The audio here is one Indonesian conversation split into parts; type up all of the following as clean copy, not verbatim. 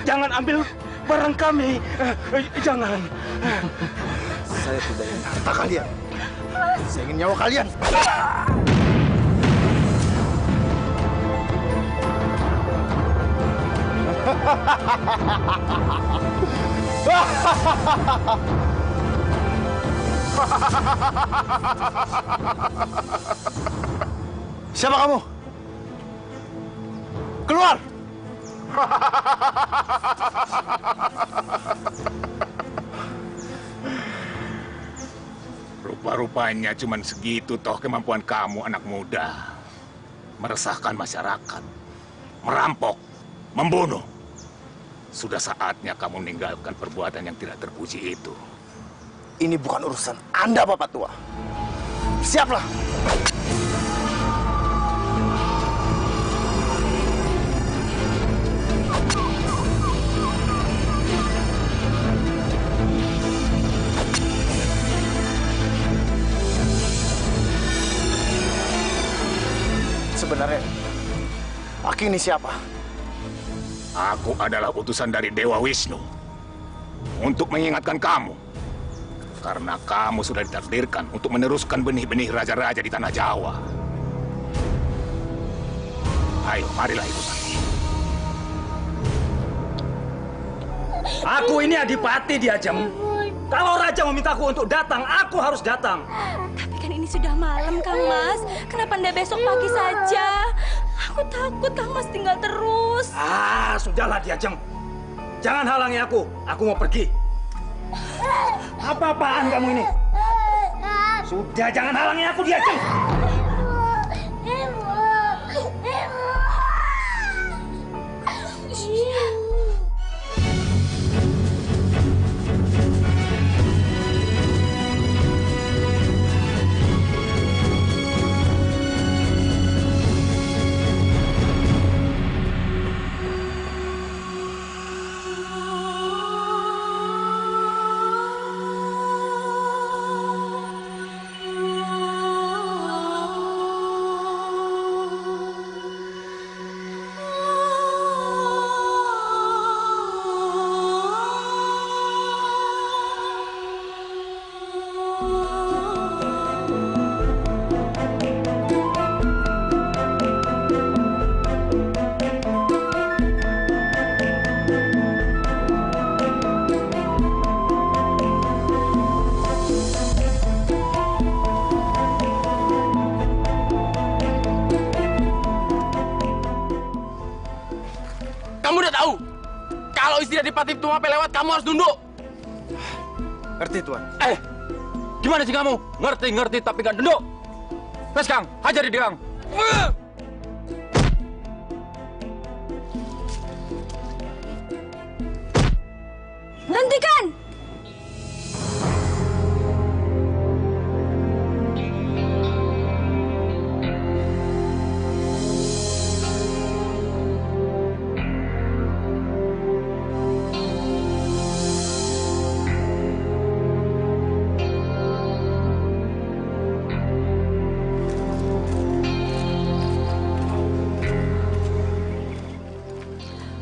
Jangan ambil barang kami. Jangan. Saya tidak ingin harta kalian. Saya ingin nyawa kalian. Siapa kamu? Keluar! Rupa-rupanya cuman segitu toh kemampuan kamu, anak muda. Meresahkan masyarakat, merampok, membunuh. Sudah saatnya kamu meninggalkan perbuatan yang tidak terpuji itu. Ini bukan urusan Anda, Bapak Tua. Siaplah! Sebenarnya, Aki ini siapa? Aku adalah utusan dari Dewa Wisnu untuk mengingatkan kamu. Karena kamu sudah ditakdirkan untuk meneruskan benih-benih raja-raja di tanah Jawa. Ayo, marilah ikut aku. Aku ini adipati di Ajeng. Kalau raja memintaku untuk datang, aku harus datang. Tapi kan ini sudah malam, Kang Mas. Kenapa Anda besok pagi saja? Aku takut Kang Mas tinggal terus. Sudahlah di Ajeng. Jangan halangi aku. Aku mau pergi. Apa-apaan kamu ini? Sudah, jangan halangi aku di Ajeng. Kamu udah tahu? Kalau istri Adipati Tumapel lewat, kamu harus nunduk. Ngerti, Tuan. Gimana sih kamu? Ngerti tapi nggak nunduk. Wes, Kang, hajar dia, Kang. Hentikan!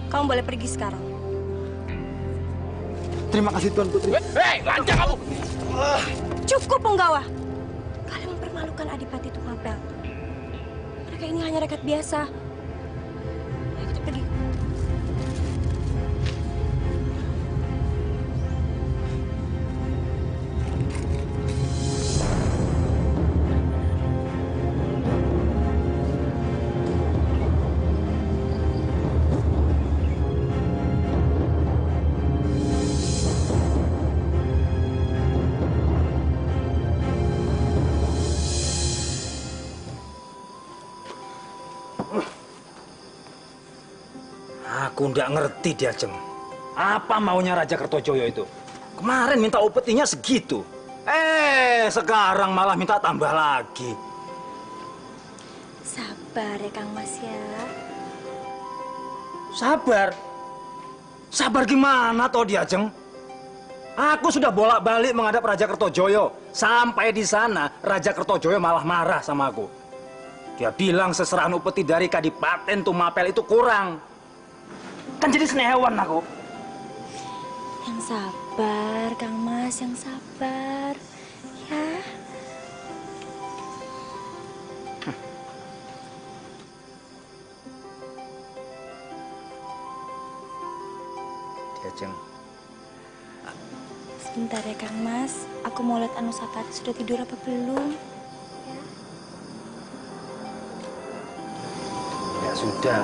Kamu boleh pergi sekarang. Terima kasih, Tuan Putri. Hei, lancang kamu! Cukup, penggawa. Kalian mempermalukan Adipati Tumapel. Mereka ini hanya rakyat biasa. Ayo kita pergi. Aku nggak ngerti dia, Jeng. Apa maunya Raja Kertojoyo itu? Kemarin minta upetinya segitu. Sekarang malah minta tambah lagi. Sabar ya, Kang Mas ya. Sabar? Sabar gimana toh dia, Jeng? Aku sudah bolak-balik menghadap Raja Kertojoyo. Sampai di sana, Raja Kertojoyo malah marah sama aku. Dia bilang seserahan upeti dari Kadipaten Tumapel itu kurang. Kan jadi senewan aku. Yang sabar, Kang Mas, yang sabar. Ya. Diajeng. Sebentar ya, Kang Mas. Aku mau lihat Anusapati sudah tidur apa belum. Ya sudah.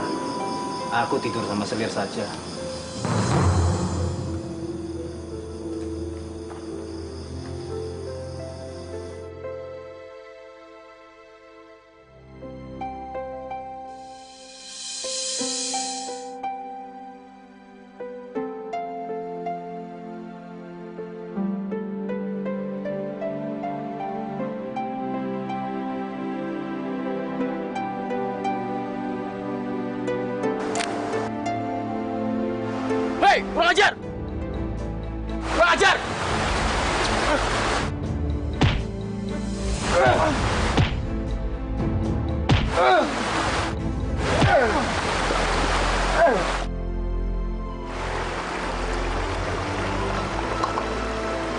Aku tidur sama Selir saja. Hei, kurang ajar! Kurang ajar!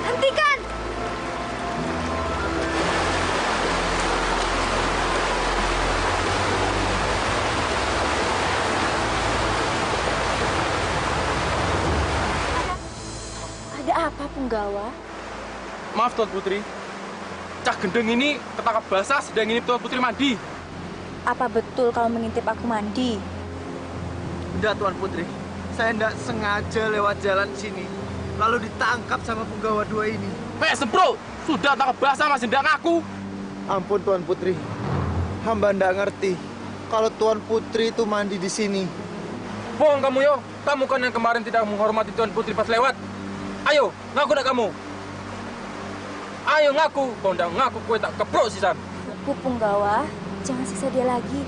Hentikan! Ada apa, Punggawa? Maaf, Tuan Putri. Cak Gendeng ini ketangkap basah sedang ini Tuan Putri mandi. Apa betul kau mengintip aku mandi? Enggak, Tuan Putri. Saya enggak sengaja lewat jalan sini. Lalu ditangkap sama penggawa dua ini. Hei, sempro! Sudah tangkap basah masih tidak ngaku. Ampun, Tuan Putri. Hamba enggak ngerti kalau Tuan Putri itu mandi di sini. Bohong kamu, yo. Kamu kan yang kemarin tidak menghormati Tuan Putri pas lewat. Ayo, ngaku nak kamu. Ayo ngaku. Kau ndak ngaku, kue tak keprok sisan. Aku, Punggawa. Jangan siksa dia lagi.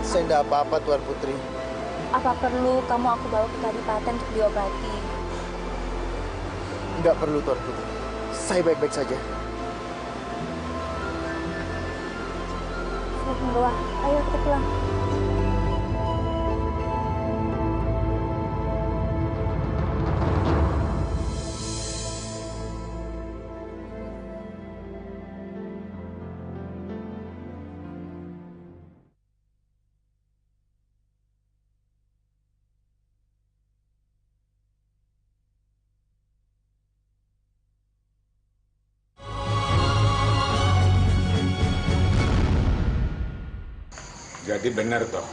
Saya enggak apa-apa, Tuan Putri. Apa perlu kamu aku bawa ke Kadipaten untuk diobati? Enggak perlu, Tuan Putri. Saya baik-baik saja. Sudah, Punggawa. Ayo kita pulang. Jadi benar toh,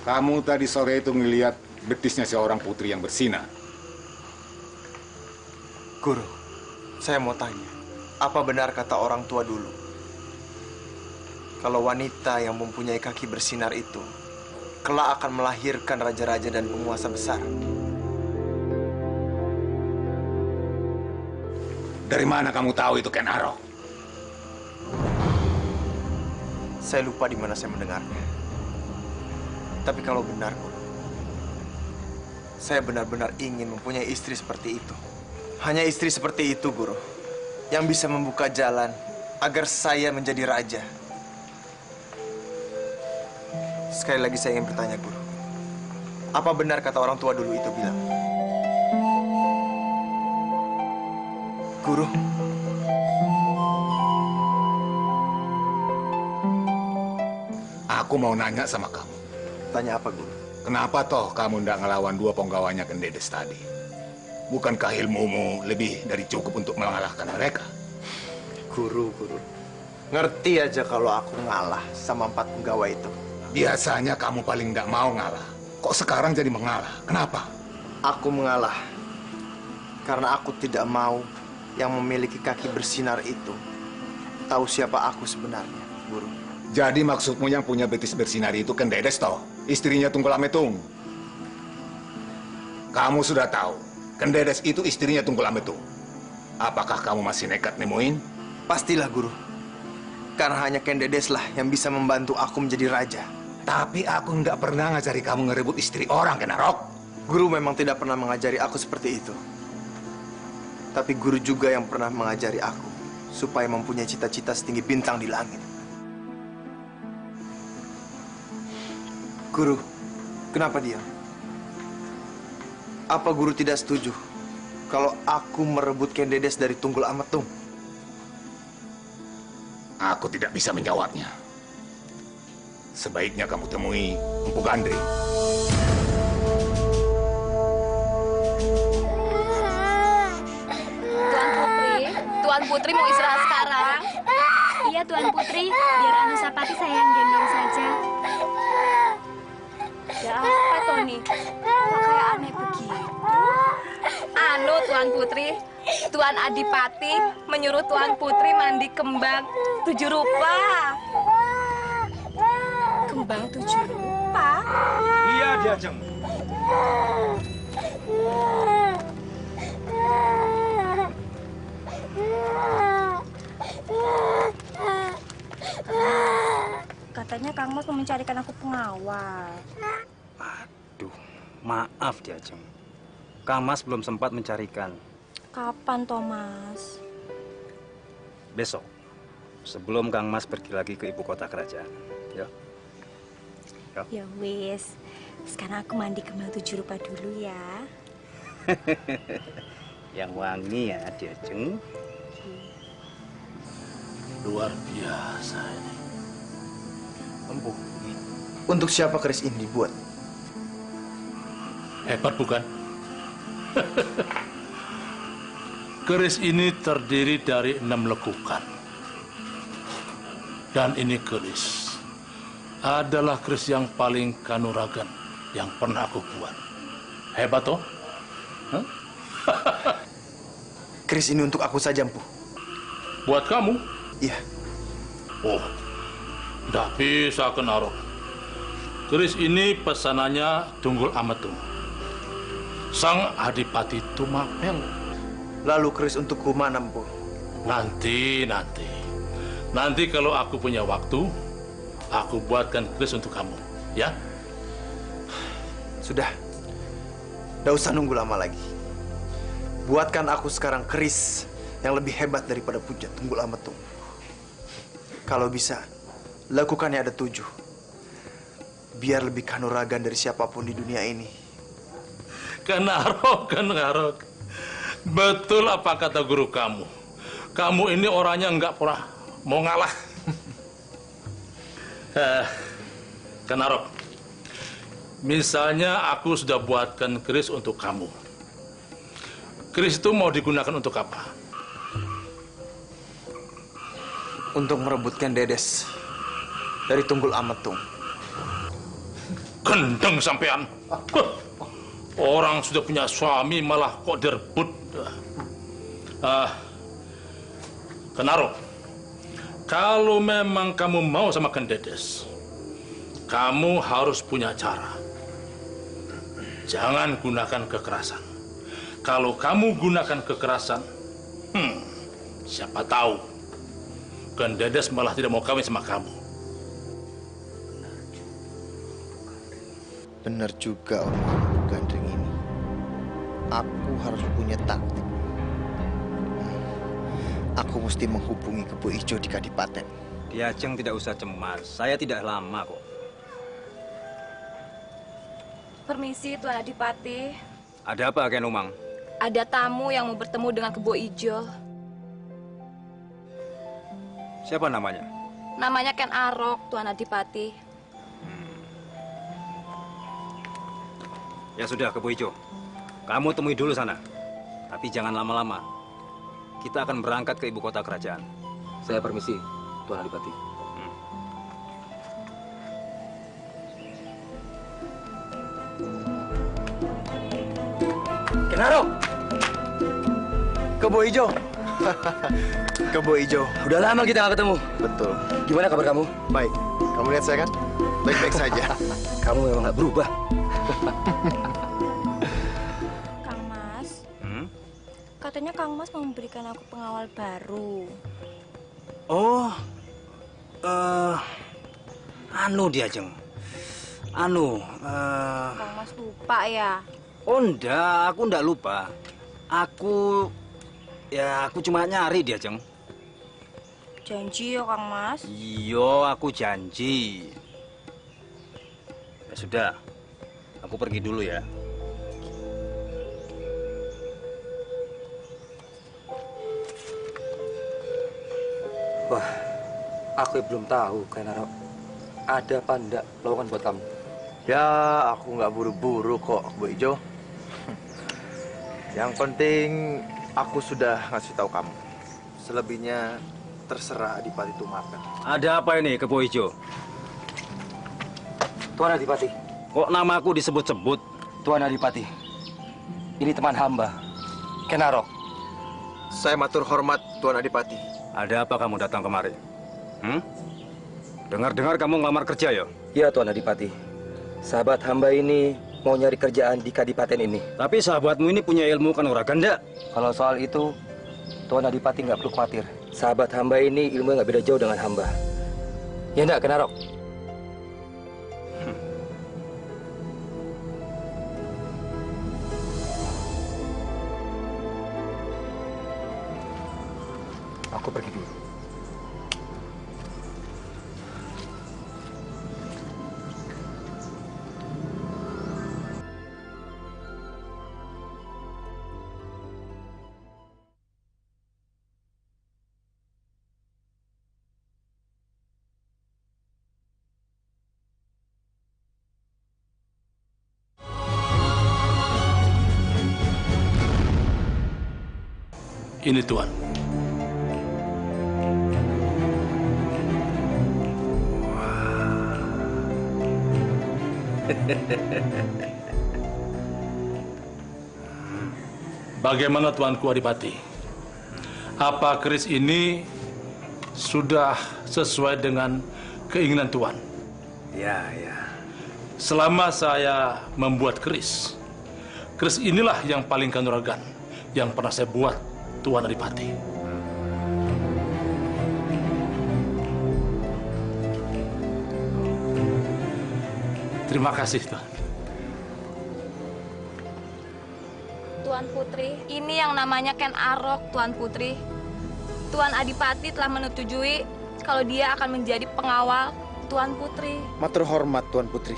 kamu tadi sore itu ngelihat betisnya seorang putri yang bersinar. Guru, saya mau tanya. Apa benar kata orang tua dulu? Kalau wanita yang mempunyai kaki bersinar itu kelak akan melahirkan raja-raja dan penguasa besar. Dari mana kamu tahu itu, Ken Arok? Saya lupa di mana saya mendengarnya. Tapi kalau benar, Guru, saya benar-benar ingin mempunyai istri seperti itu. Hanya istri seperti itu, Guru, yang bisa membuka jalan agar saya menjadi raja. Sekali lagi saya ingin bertanya, Guru. Apa benar kata orang tua dulu itu bilang? Guru, Aku mau nanya sama kamu. tanya apa, Guru? Kenapa toh kamu ndak ngelawan dua penggawanya Ken Dedes tadi? Bukankah ilmumu lebih dari cukup untuk mengalahkan mereka? Guru. Ngerti aja kalau aku ngalah sama 4 penggawa itu. Biasanya kamu paling ndak mau ngalah. Kok sekarang jadi mengalah? Kenapa? Aku mengalah karena aku tidak mau yang memiliki kaki bersinar itu tahu siapa aku sebenarnya, Guru. Jadi maksudmu yang punya betis bersinar itu Ken Dedes toh? Istrinya Tunggul Ametung. Kamu sudah tahu, Ken Dedes itu istrinya Tunggul Ametung. Apakah kamu masih nekat nemuin? Pastilah, Guru. Karena hanya Ken Dedes lah yang bisa membantu aku menjadi raja. Tapi aku nggak pernah ngajari kamu ngerebut istri orang, Ken Arok. Guru memang tidak pernah mengajari aku seperti itu. tapi guru juga yang pernah mengajari aku supaya mempunyai cita-cita setinggi bintang di langit. Guru, kenapa diam? Apa guru tidak setuju kalau aku merebut Ken Dedes dari Tunggul Ametung? Aku tidak bisa menjawabnya. Sebaiknya kamu temui Empu Gandring. Tuan Putri mau istirahat sekarang? Iya, Tuan Putri. Biar Anusapati saya yang gendong saja. Ya apa, Tony? Kok kayak aneh begitu? Anu, Tuan Putri. Tuan Adipati menyuruh Tuan Putri mandi kembang 7 rupa. Kembang 7 rupa? Iya, Ki Ajeng. Katanya Kang Mas mau mencarikan aku pengawal. Aduh, maaf Ki Ajeng. Kang Mas belum sempat mencarikan. Kapan, Thomas? Besok, sebelum Kang Mas pergi lagi ke ibu kota kerajaan. Ya. Ya wis. Sekarang aku mandi kembang 7 rupa dulu ya. Yang wangi ya, Ki Ajeng. Luar biasa ini. Empu, untuk siapa keris ini dibuat? Hebat bukan? Keris ini terdiri dari 6 lekukan. Dan ini keris adalah keris yang paling kanuragan yang pernah aku buat. Hebat toh? Hah? Keris ini untuk aku saja, Empu. Buat kamu? Iya. Oh, tidak bisa Kenarok. Keris ini pesanannya Tunggul Ametung, Sang Adipati Tumapel. Lalu keris untukku mana, Empu? Nanti kalau aku punya waktu, aku buatkan keris untuk kamu, ya? Sudah. Tidak usah nunggu lama lagi. Buatkan aku sekarang keris yang lebih hebat daripada puja Tunggul Ametung. Kalau bisa, lakukannya ada 7. Biar lebih kanuragan dari siapapun di dunia ini. Kenarok. Betul apa kata guru kamu. Kamu ini orangnya nggak pernah mau ngalah. Kenarok. Misalnya aku sudah buatkan keris untuk kamu. Keris itu mau digunakan untuk apa? Untuk merebutkan Dedes dari Tunggul Ametung. Gendeng sampean. Orang sudah punya suami malah kok direbut. Kenaro, kalau memang kamu mau sama Ken Dedes, kamu harus punya cara. Jangan gunakan kekerasan. Kalau kamu gunakan kekerasan, siapa tahu Ken Dedes malah tidak mau kawin sama kamu. Benar juga orang gandring ini. Aku harus punya taktik. Aku mesti menghubungi Kebo Ijo di Kadipaten. Ki Ajeng tidak usah cemas. Saya tidak lama kok. Permisi, Tuan Adipati. Ada apa, Ken Umang? Ada tamu yang mau bertemu dengan Kebo Ijo. Siapa namanya? Namanya Ken Arok, Tuan Adipati. Ya sudah, Kebo Ijo. Kamu temui dulu sana. Tapi jangan lama-lama. Kita akan berangkat ke ibu kota kerajaan. Saya permisi, Tuan Adipati. Kenaro! Kebo Ijo. Kebo Ijo. Udah lama kita nggak ketemu. Betul. Gimana kabar kamu? Baik. Kamu lihat saya kan? Baik-baik saja. Kamu memang nggak berubah. Kang Mas, katanya Kang Mas mau memberikan aku pengawal baru. Oh, anu dia, Jeng. Kang Mas lupa ya? Oh enggak, aku enggak lupa. Aku Ya, aku cuma nyari dia, Jeng. Janji ya, Kang Mas. Iya, aku janji. Ya sudah, aku pergi dulu ya. Wah, aku belum tahu, Kenaro. Ada apa enggak lowongan buat kamu? Ya, aku nggak buru-buru kok, Bu Ijo. Yang penting aku sudah ngasih tahu kamu. Selebihnya terserah Adipati Tumapel. Ada apa ini, Kebo Ijo? Tuan Adipati. Kok namaku disebut-sebut? Tuan Adipati. Ini teman hamba, Kenaro. Saya matur hormat, Tuan Adipati. Ada apa kamu datang kemari? Dengar-dengar kamu ngelamar kerja ya? Iya, Tuan Adipati. Sahabat hamba ini mau nyari kerjaan di kadipaten ini. Tapi sahabatmu ini punya ilmu kanuragan enggak? Kalau soal itu, Tuan Adipati nggak perlu khawatir. Sahabat hamba ini ilmunya nggak beda jauh dengan hamba. Ya enggak, Kenaro? Aku pergi dulu. Ini Tuan. Bagaimana Tuanku Adipati? Apa keris ini sudah sesuai dengan keinginan Tuan? Ya. Selama saya membuat keris inilah yang paling kanuragan yang pernah saya buat, Tuan Adipati. Terima kasih, Tuan. Tuan Putri, ini yang namanya Ken Arok, Tuan Putri. Tuan Adipati telah menyetujui kalau dia akan menjadi pengawal Tuan Putri. Matur hormat, Tuan Putri.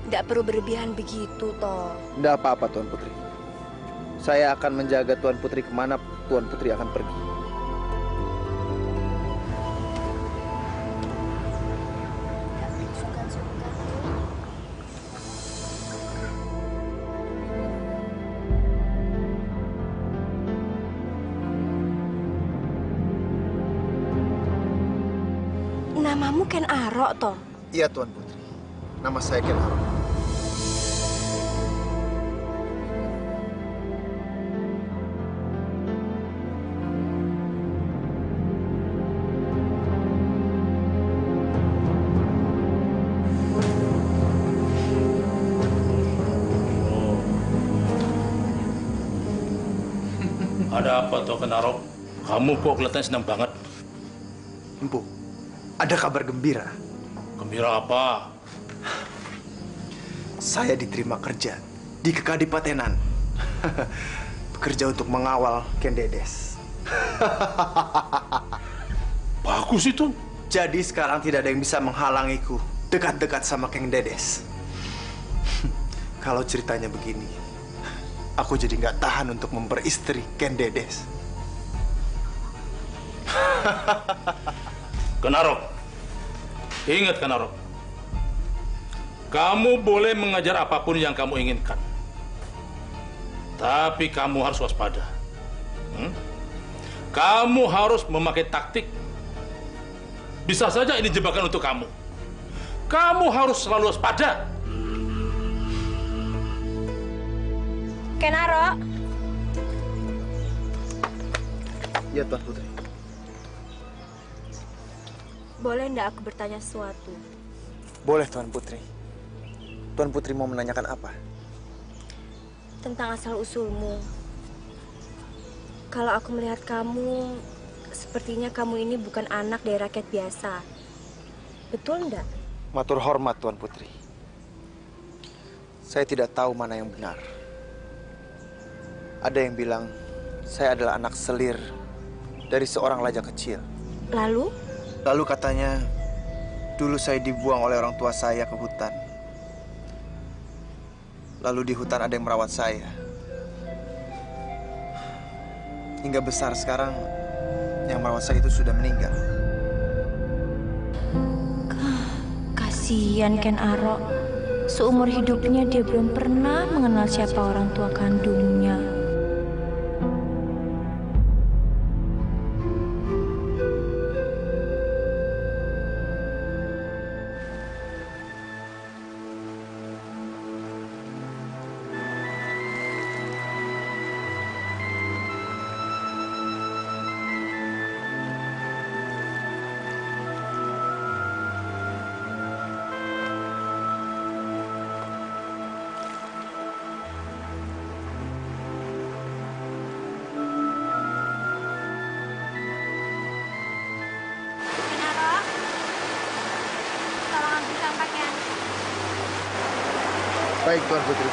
Tidak perlu berlebihan begitu, toh. Tidak apa-apa, Tuan Putri. Saya akan menjaga Tuan Putri kemana Tuan Putri akan pergi. Namamu Ken Arok, toh? Iya, Tuan Putri. Nama saya Ken Arok. Ada apa, Toh Kenarok? Kamu kok kelihatannya senang banget. Empu, ada kabar gembira. Gembira apa? Saya diterima kerja di Kekadipatenan. Bekerja untuk mengawal Ken Dedes. Bagus itu. Jadi sekarang tidak ada yang bisa menghalangiku dekat-dekat sama Ken Dedes. Kalau ceritanya begini, aku jadi nggak tahan untuk memperistri Ken Dedes. Kenarok, ingat Kenarok, kamu boleh mengajar apapun yang kamu inginkan, tapi kamu harus waspada. Kamu harus memakai taktik. Bisa saja ini jebakan untuk kamu. Kamu harus selalu waspada. Ken Arok. Ya, Tuan Putri. Boleh ndak aku bertanya sesuatu? Boleh, Tuan Putri. Tuan Putri mau menanyakan apa? Tentang asal-usulmu. Kalau aku melihat kamu, sepertinya kamu ini bukan anak dari rakyat biasa. Betul ndak? Matur hormat, Tuan Putri. Saya tidak tahu mana yang benar. Ada yang bilang saya adalah anak selir dari seorang raja kecil. Lalu? Lalu katanya, dulu saya dibuang oleh orang tua saya ke hutan. Lalu di hutan ada yang merawat saya. Hingga besar sekarang, yang merawat saya itu sudah meninggal. Kasihan Ken Arok. Seumur hidupnya dia belum pernah mengenal siapa orang tua kandungnya. Baik, Tuan Putri.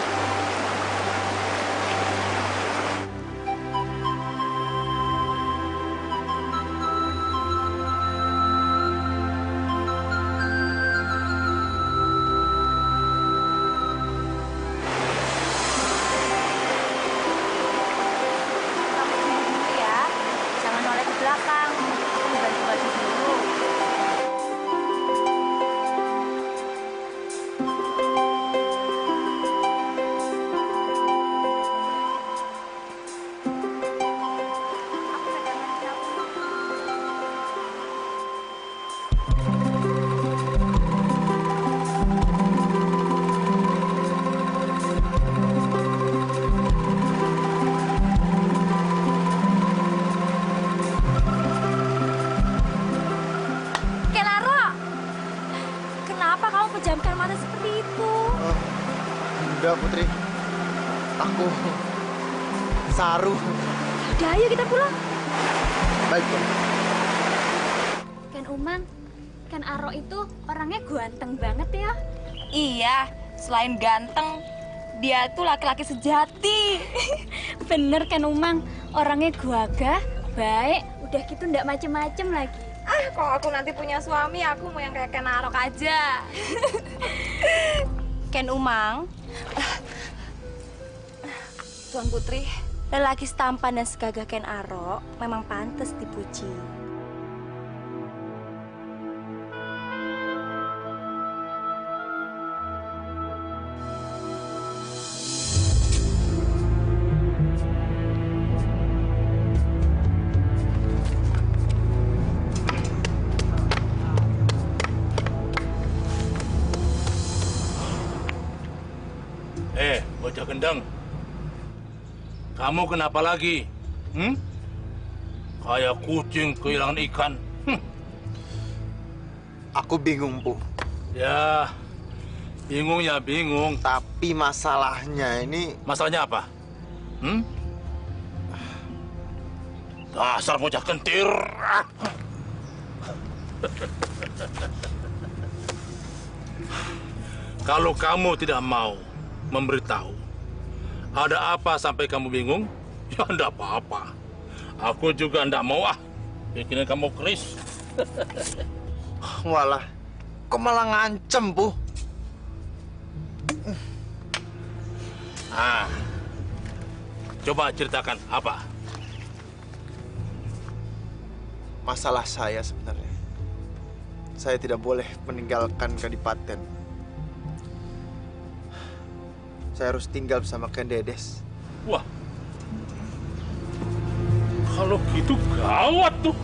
Jangan noleh ke belakang. Ganti baju dulu. Kenapa kamu pejamkan mata seperti itu? Enggak, Putri. Aku Saru. Udah, ayo kita pulang. Baik, Tuan. Ken Umang, Ken Arok itu orangnya ganteng banget ya. Iya, selain ganteng, dia tuh laki-laki sejati. Bener Ken Umang, orangnya gagah, baik, udah gitu ndak macem-macem lagi. Kalau aku nanti punya suami, aku mau yang kayak Ken Arok aja. Ken Umang, Tuan Putri, lelaki setampan dan segagah Ken Arok memang pantas dipuji. Bocah gendeng. Kamu kenapa lagi? Kayak kucing kehilangan ikan. Aku bingung, Bu. Ya, bingung ya bingung. Tapi masalahnya ini... Masalahnya apa? Dasar bocah kentir. Kalau kamu tidak mau memberitahu, ada apa sampai kamu bingung? Ya, enggak apa-apa. Aku juga enggak mau bikinin kamu keris. Walah, kok malah ngancem, Bu? Coba ceritakan apa? Masalah saya sebenarnya. Saya tidak boleh meninggalkan Kadipaten. Saya harus tinggal bersama Ken Dedes. Wah, kalau gitu gawat tuh.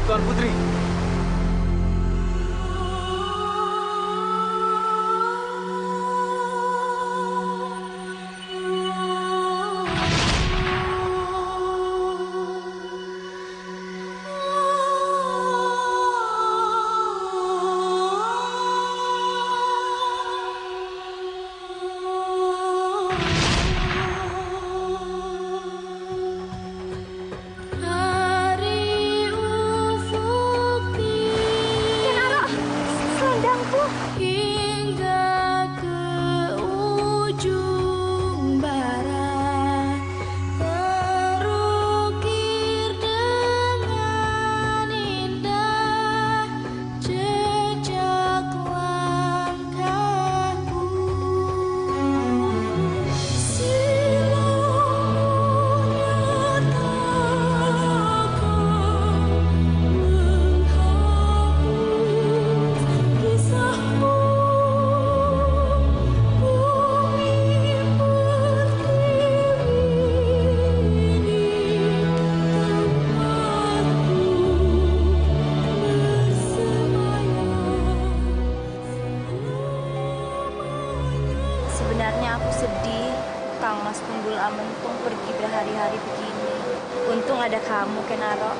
Tuan Putri. berhari-hari begini. Untung ada kamu, Kenaro.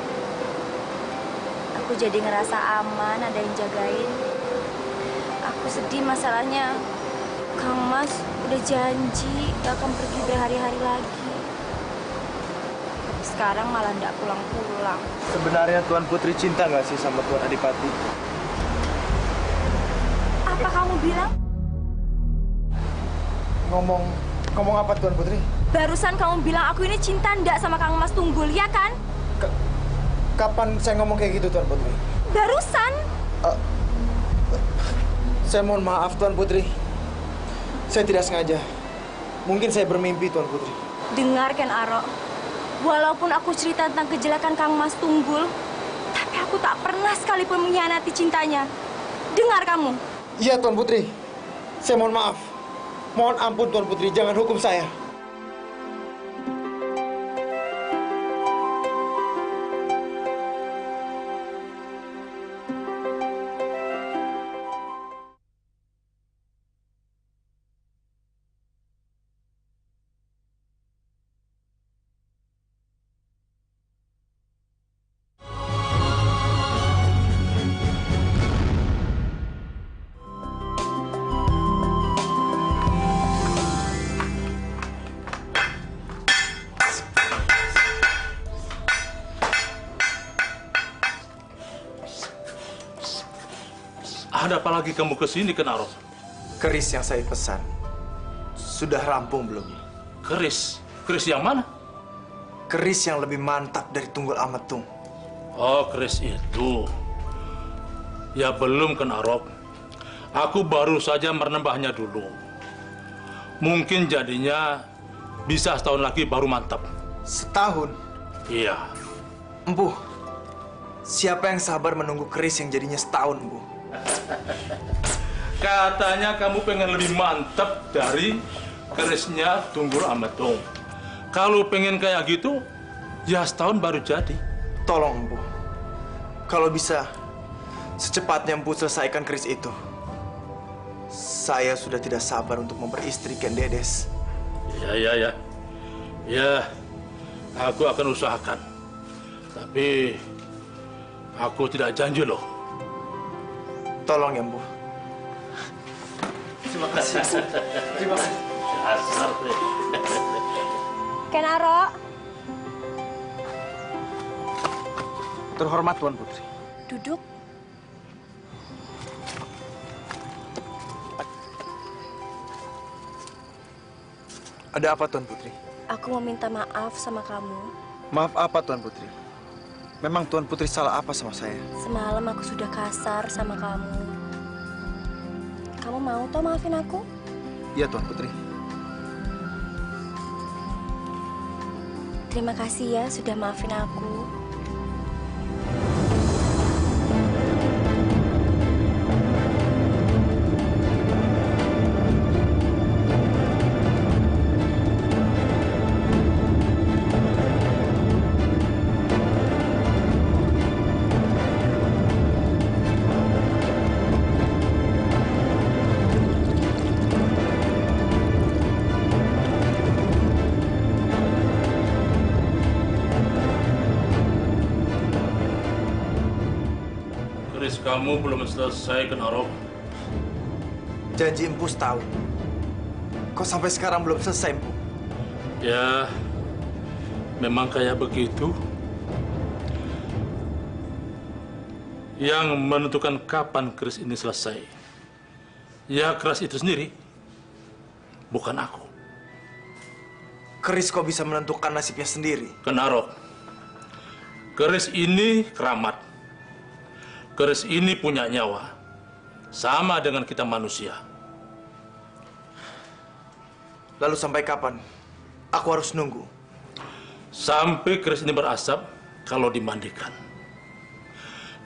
Aku jadi ngerasa aman, ada yang jagain. Aku sedih masalahnya. Kang Mas udah janji gak akan pergi berhari-hari lagi. Tapi sekarang malah nggak pulang-pulang. Sebenarnya Tuan Putri cinta nggak sih sama Tuan Adipati? Apa kamu bilang? Ngomong apa Tuan Putri? Barusan kamu bilang aku ini cinta ndak sama Kang Mas Tunggul, ya kan? Kapan saya ngomong kayak gitu Tuan Putri? Barusan. Saya mohon maaf Tuan Putri. Saya tidak sengaja. Mungkin saya bermimpi Tuan Putri. Dengar, Ken Arok. Walaupun aku cerita tentang kejelekan Kang Mas Tunggul, tapi aku tak pernah sekalipun mengkhianati cintanya. Dengar kamu. Iya Tuan Putri. Saya mohon maaf. Mohon ampun Tuan Putri, jangan hukum saya. Ada apa lagi kamu kesini, Kenaro? Keris yang saya pesan sudah rampung belum? Keris? Keris yang mana? Keris yang lebih mantap dari Tunggul Ametung. Oh, keris itu. Ya belum, Kenaro. Aku baru saja menembahnya dulu. Mungkin jadinya bisa setahun lagi baru mantap. Setahun? Iya. Empu, siapa yang sabar menunggu keris yang jadinya setahun, Empu? Katanya kamu pengen lebih mantap dari kerisnya Tunggul Ametung. Kalau pengen kayak gitu, ya setahun baru jadi. Tolong, Empu. Kalau bisa, secepatnya Empu selesaikan keris itu. Saya sudah tidak sabar untuk memperistri Ken Dedes. Ya, aku akan usahakan. Tapi, aku tidak janji loh. Tolong ya, Empu. Terima kasih, Empu. Terima kasih. Dasar deh. Kenaro. Terhormat Tuan Putri. Duduk. Ada apa Tuan Putri? Aku mau minta maaf sama kamu. Maaf apa Tuan Putri? Memang Tuan Putri salah apa sama saya? Semalam aku sudah kasar sama kamu. Kamu mau toh maafin aku? Iya Tuan Putri. Terima kasih ya sudah maafin aku. Keris kamu belum selesai, Kenaro. Janji Empu setahun. Kok sampai sekarang belum selesai, Empu? Ya, memang kayak begitu. Yang menentukan kapan keris ini selesai, ya keris itu sendiri, bukan aku. Keris kok bisa menentukan nasibnya sendiri? Kenaro, keris ini keramat. Keris ini punya nyawa, sama dengan kita manusia. Lalu sampai kapan aku harus nunggu? Sampai keris ini berasap kalau dimandikan.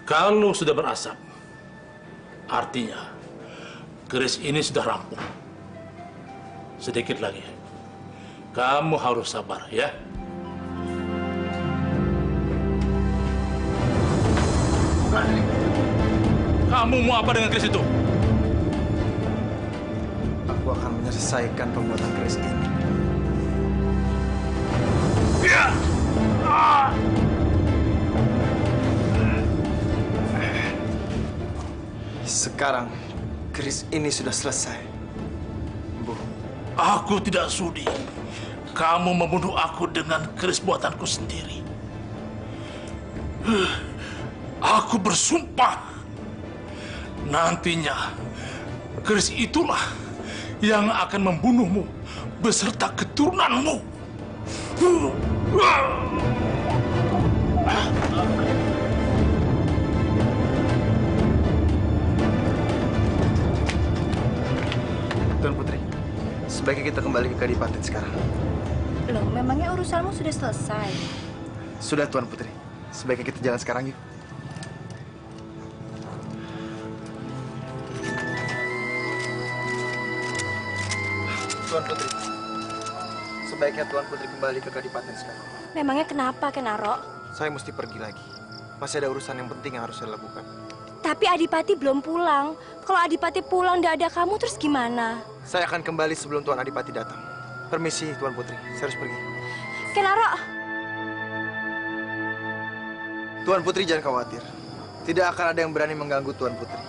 Kalau sudah berasap, artinya keris ini sudah rampung. Sedikit lagi. Kamu harus sabar, ya. Kamu mau apa dengan keris itu? Aku akan menyelesaikan pembuatan keris ini. Sekarang, keris ini sudah selesai. Bu, Aku tidak sudi kamu membunuh aku dengan keris buatanku sendiri. Aku bersumpah nantinya keris itulah yang akan membunuhmu beserta keturunanmu. Tuan Putri, sebaiknya kita kembali ke Kadipaten sekarang. Loh, memangnya urusanmu sudah selesai? Sudah, Tuan Putri. Sebaiknya kita jalan sekarang, yuk. Tuan Putri, sebaiknya Tuan Putri kembali ke Kadipaten sekarang. Memangnya kenapa, Ken Arok? Saya mesti pergi lagi. Masih ada urusan yang penting yang harus saya lakukan. Tapi Adipati belum pulang. Kalau Adipati pulang tidak ada kamu, terus gimana? Saya akan kembali sebelum Tuan Adipati datang. Permisi, Tuan Putri. Saya harus pergi. Ken Arok! Tuan Putri jangan khawatir. Tidak akan ada yang berani mengganggu Tuan Putri.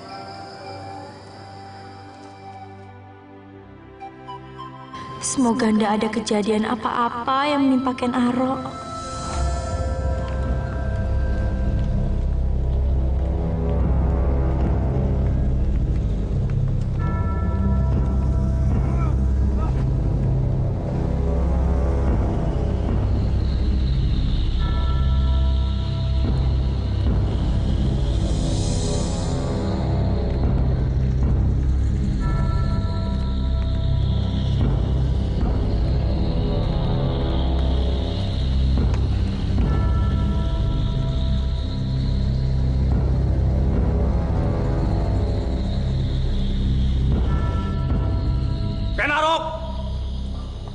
Semoga tidak ada kejadian apa-apa yang menimpa Ken Arok.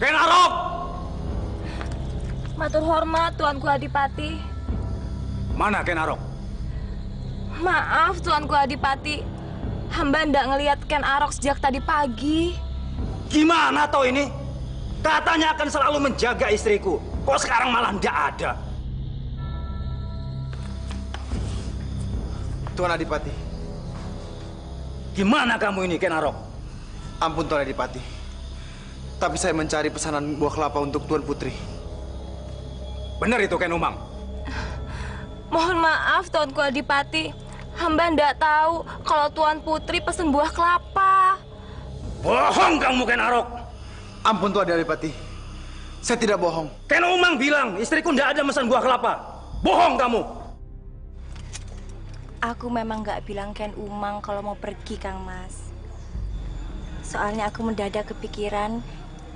Ken Arok! Matur hormat, Tuanku Adipati. Mana Ken Arok? Maaf, Tuanku Adipati. Hamba ndak ngelihat Ken Arok sejak tadi pagi. Gimana toh ini? Katanya akan selalu menjaga istriku. Kok sekarang malah ndak ada? Tuan Adipati. Gimana kamu ini, Ken Arok? Ampun, Tuan Adipati. Tapi saya mencari pesanan buah kelapa untuk Tuan Putri. Benar itu, Ken Umang? Mohon maaf, Tuanku Adipati. Hamba ndak tahu kalau Tuan Putri pesen buah kelapa. Bohong kamu, Ken Arok. Ampun, Tuan Adipati. Saya tidak bohong. Ken Umang bilang istriku ndak ada pesan buah kelapa. Bohong kamu. Aku memang nggak bilang Ken Umang kalau mau pergi, Kang Mas. Soalnya aku mendadak kepikiran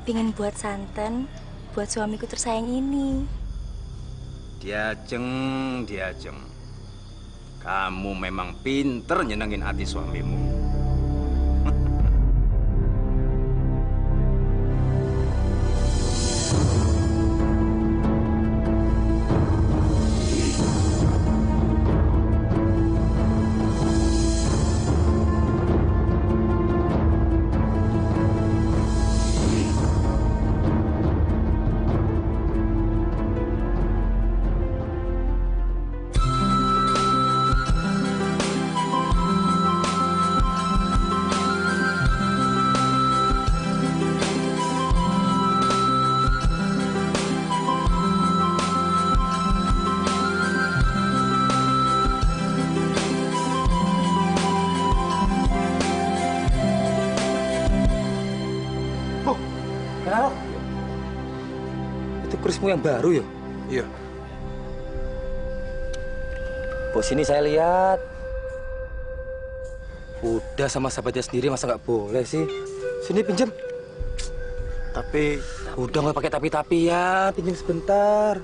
pingin buat santan buat suamiku tersayang ini. Diajeng. Kamu memang pinter nyenengin hati suamimu. Kerismu yang baru ya? Iya. Bos ini saya lihat. Udah sama sahabatnya sendiri, masa nggak boleh sih? Sini pinjam. Tapi... Udah nggak pakai tapi-tapi ya, pinjam sebentar.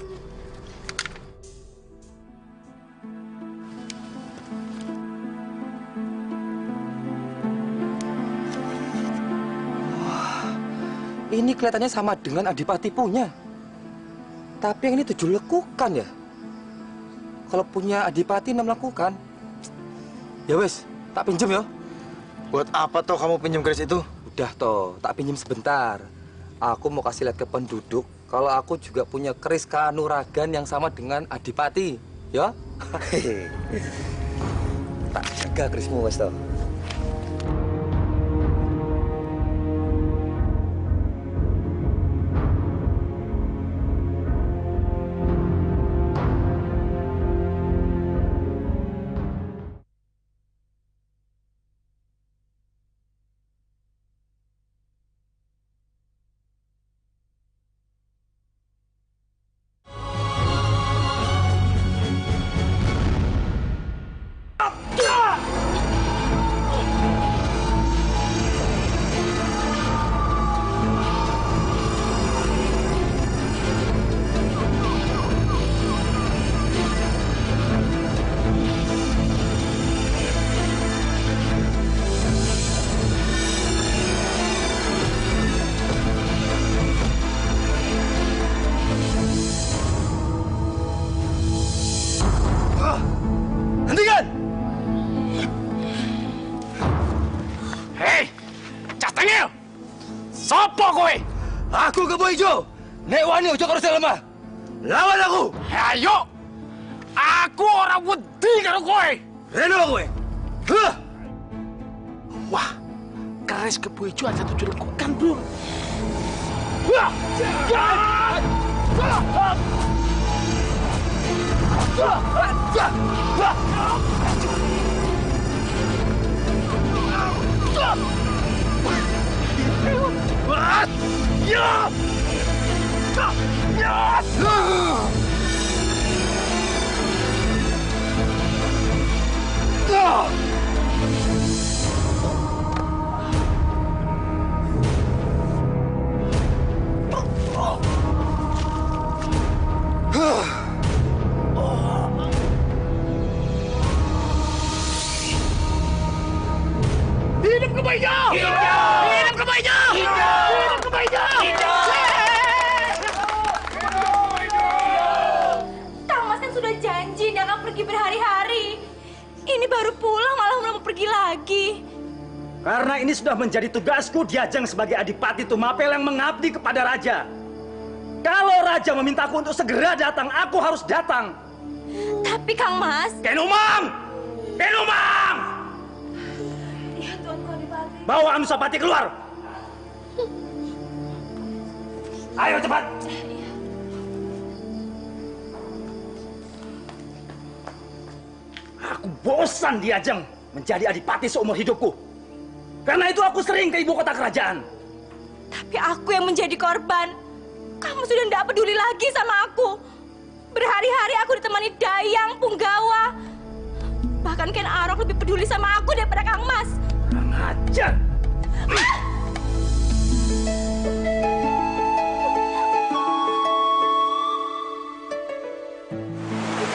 Wah, ini kelihatannya sama dengan Adipati punya. Tapi yang ini 7 lekukan ya? Kalau punya Adipati 6 lekukan. Ya wes, tak pinjem ya. Buat apa toh kamu pinjam keris itu? Udah toh, tak pinjem sebentar. Aku mau kasih lihat ke penduduk kalau aku juga punya keris kanuragan yang sama dengan Adipati. Ya? Tak jaga kerismu wes toh. Nek wani ojo karo sing lemah. Lawan aku. Ayo. Aku orang wedi karo kowe. Reno kowe. Hah. Wah, keris kebo ijo ada 7 lekukan, Bro. Wah! Hidup kebainya! Hidup kebainya! Hidup kebainya! Kang Mas kan sudah janji dia akan pergi berhari-hari. Ini baru pulang malah mau pergi lagi. Karena ini sudah menjadi tugasku Diajeng sebagai Adipati Tumapel yang mengabdi kepada Raja. Kalau Raja memintaku untuk segera datang, aku harus datang. Tapi Kang Mas... Ken Umang! Ken Umang! Ya Tuanku Adipati. Bawa Anusapati keluar! Ayo cepat! Aku bosan Diajeng menjadi adipati seumur hidupku. Karena itu aku sering ke ibu kota kerajaan. Tapi aku yang menjadi korban. Kamu sudah tidak peduli lagi sama aku. Berhari-hari aku ditemani Dayang, Punggawa. Bahkan Ken Arok lebih peduli sama aku daripada Kang Mas. Kurang ajar!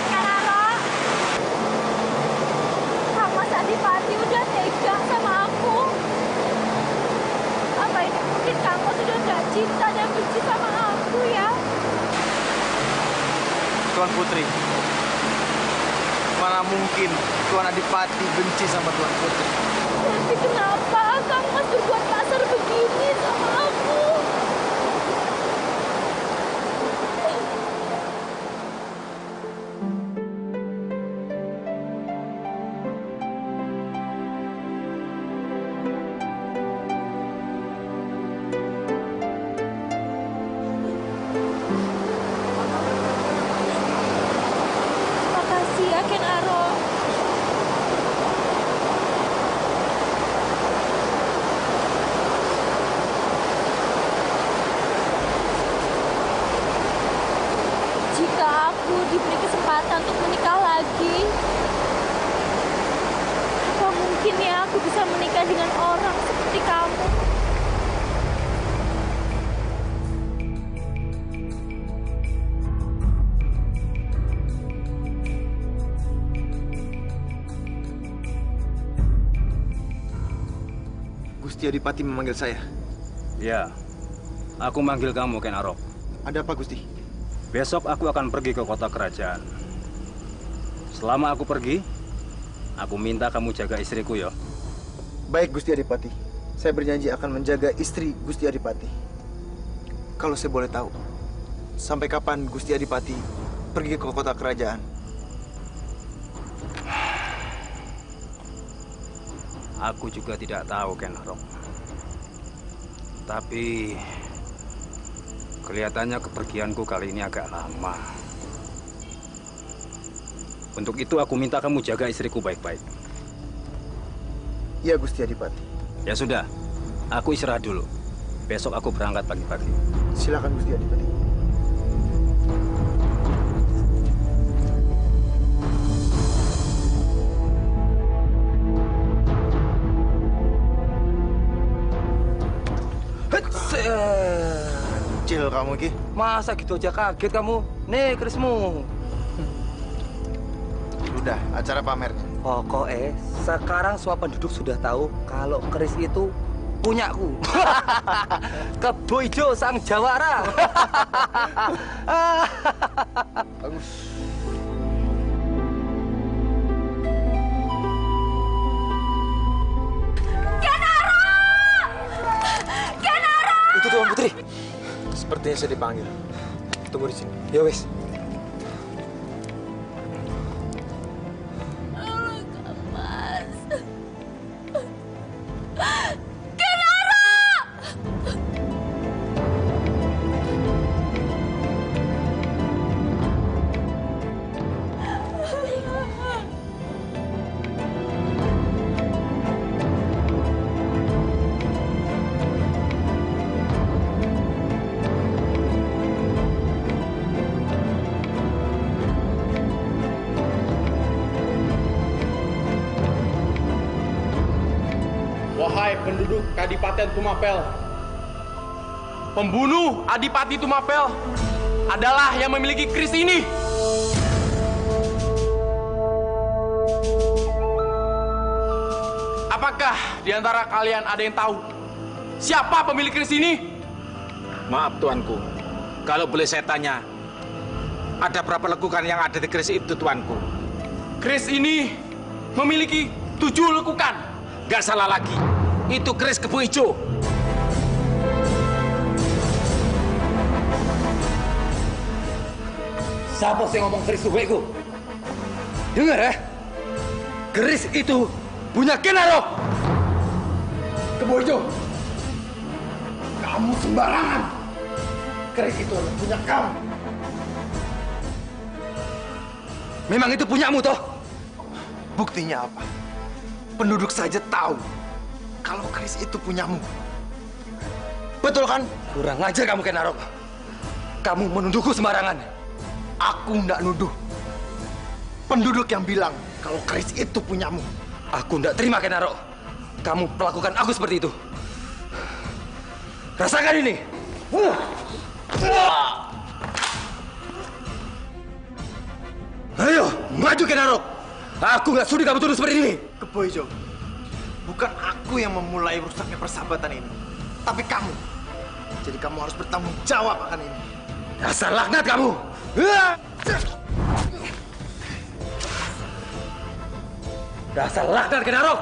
Ken Arok. Kang Mas Adipati udah tega sama aku. Apa ini mungkin Kang Mas sudah gak cinta dan benci sama aku ya? Tuan Putri, mana mungkin Tuan Adipati benci sama Tuan Putri? Tapi kenapa Kang Mas berbuat kasar begini sama aku? Makasih ya Ken Arok. Jika aku diberi kesempatan untuk menikah lagi, apa mungkin ya aku bisa menikah dengan orang seperti kamu? Gusti Adipati memanggil saya. Ya, aku manggil kamu Ken Arok. Ada apa, Gusti? Besok aku akan pergi ke kota kerajaan. Selama aku pergi, aku minta kamu jaga istriku ya. Baik, Gusti Adipati. Saya berjanji akan menjaga istri Gusti Adipati. Kalau saya boleh tahu, sampai kapan Gusti Adipati pergi ke kota kerajaan? Aku juga tidak tahu, Ken Arok. Tapi kelihatannya kepergianku kali ini agak lama. Untuk itu aku minta kamu jaga istriku baik-baik. Iya, Gusti Adipati. Ya sudah, aku istirahat dulu. Besok aku berangkat pagi-pagi. Silakan, Gusti Adipati. Kecil kamu, Ki. Masa gitu aja kaget kamu? Nih, kerismu. Udah, acara pamernya. Pokoknya sekarang semua penduduk sudah tahu kalau keris itu punyaku. Kebo ijo sang jawara. Bagus. Itu Tuan Putri. Sepertinya saya dipanggil. Tunggu di sini. Ya wes. Wahai penduduk Kadipaten Tumapel, pembunuh Adipati Tumapel adalah yang memiliki keris ini. Apakah di antara kalian ada yang tahu siapa pemilik keris ini? Maaf tuanku, kalau boleh saya tanya, ada berapa lekukan yang ada di keris itu tuanku? Keris ini memiliki 7 lekukan. Gak salah lagi, itu keris Kebo Ijo. Siapa sih ngomong keris kubuiku? Dengar ya, keris itu punya Kenarok. Kebo Ijo, kamu sembarangan. Keris itu adalah punya kamu. Memang itu punyamu toh? Buktinya apa? Penduduk saja tahu kalau keris itu punyamu. Betul kan? Kurang ajar kamu, Kenarok. Kamu menuduhku sembarangan. Aku nggak nuduh. Penduduk yang bilang kalau keris itu punyamu. Aku nggak terima, Kenarok. Kamu perlakukan aku seperti itu. Rasakan ini. Ayo, maju, Kenarok. Aku nggak sudi kamu tuduh seperti ini. Kebo Ijo, bukan aku yang memulai rusaknya persahabatan ini, tapi kamu. Jadi kamu harus bertanggung jawab akan ini. Dasar laknat kamu. Dasar laknat, Kenarok.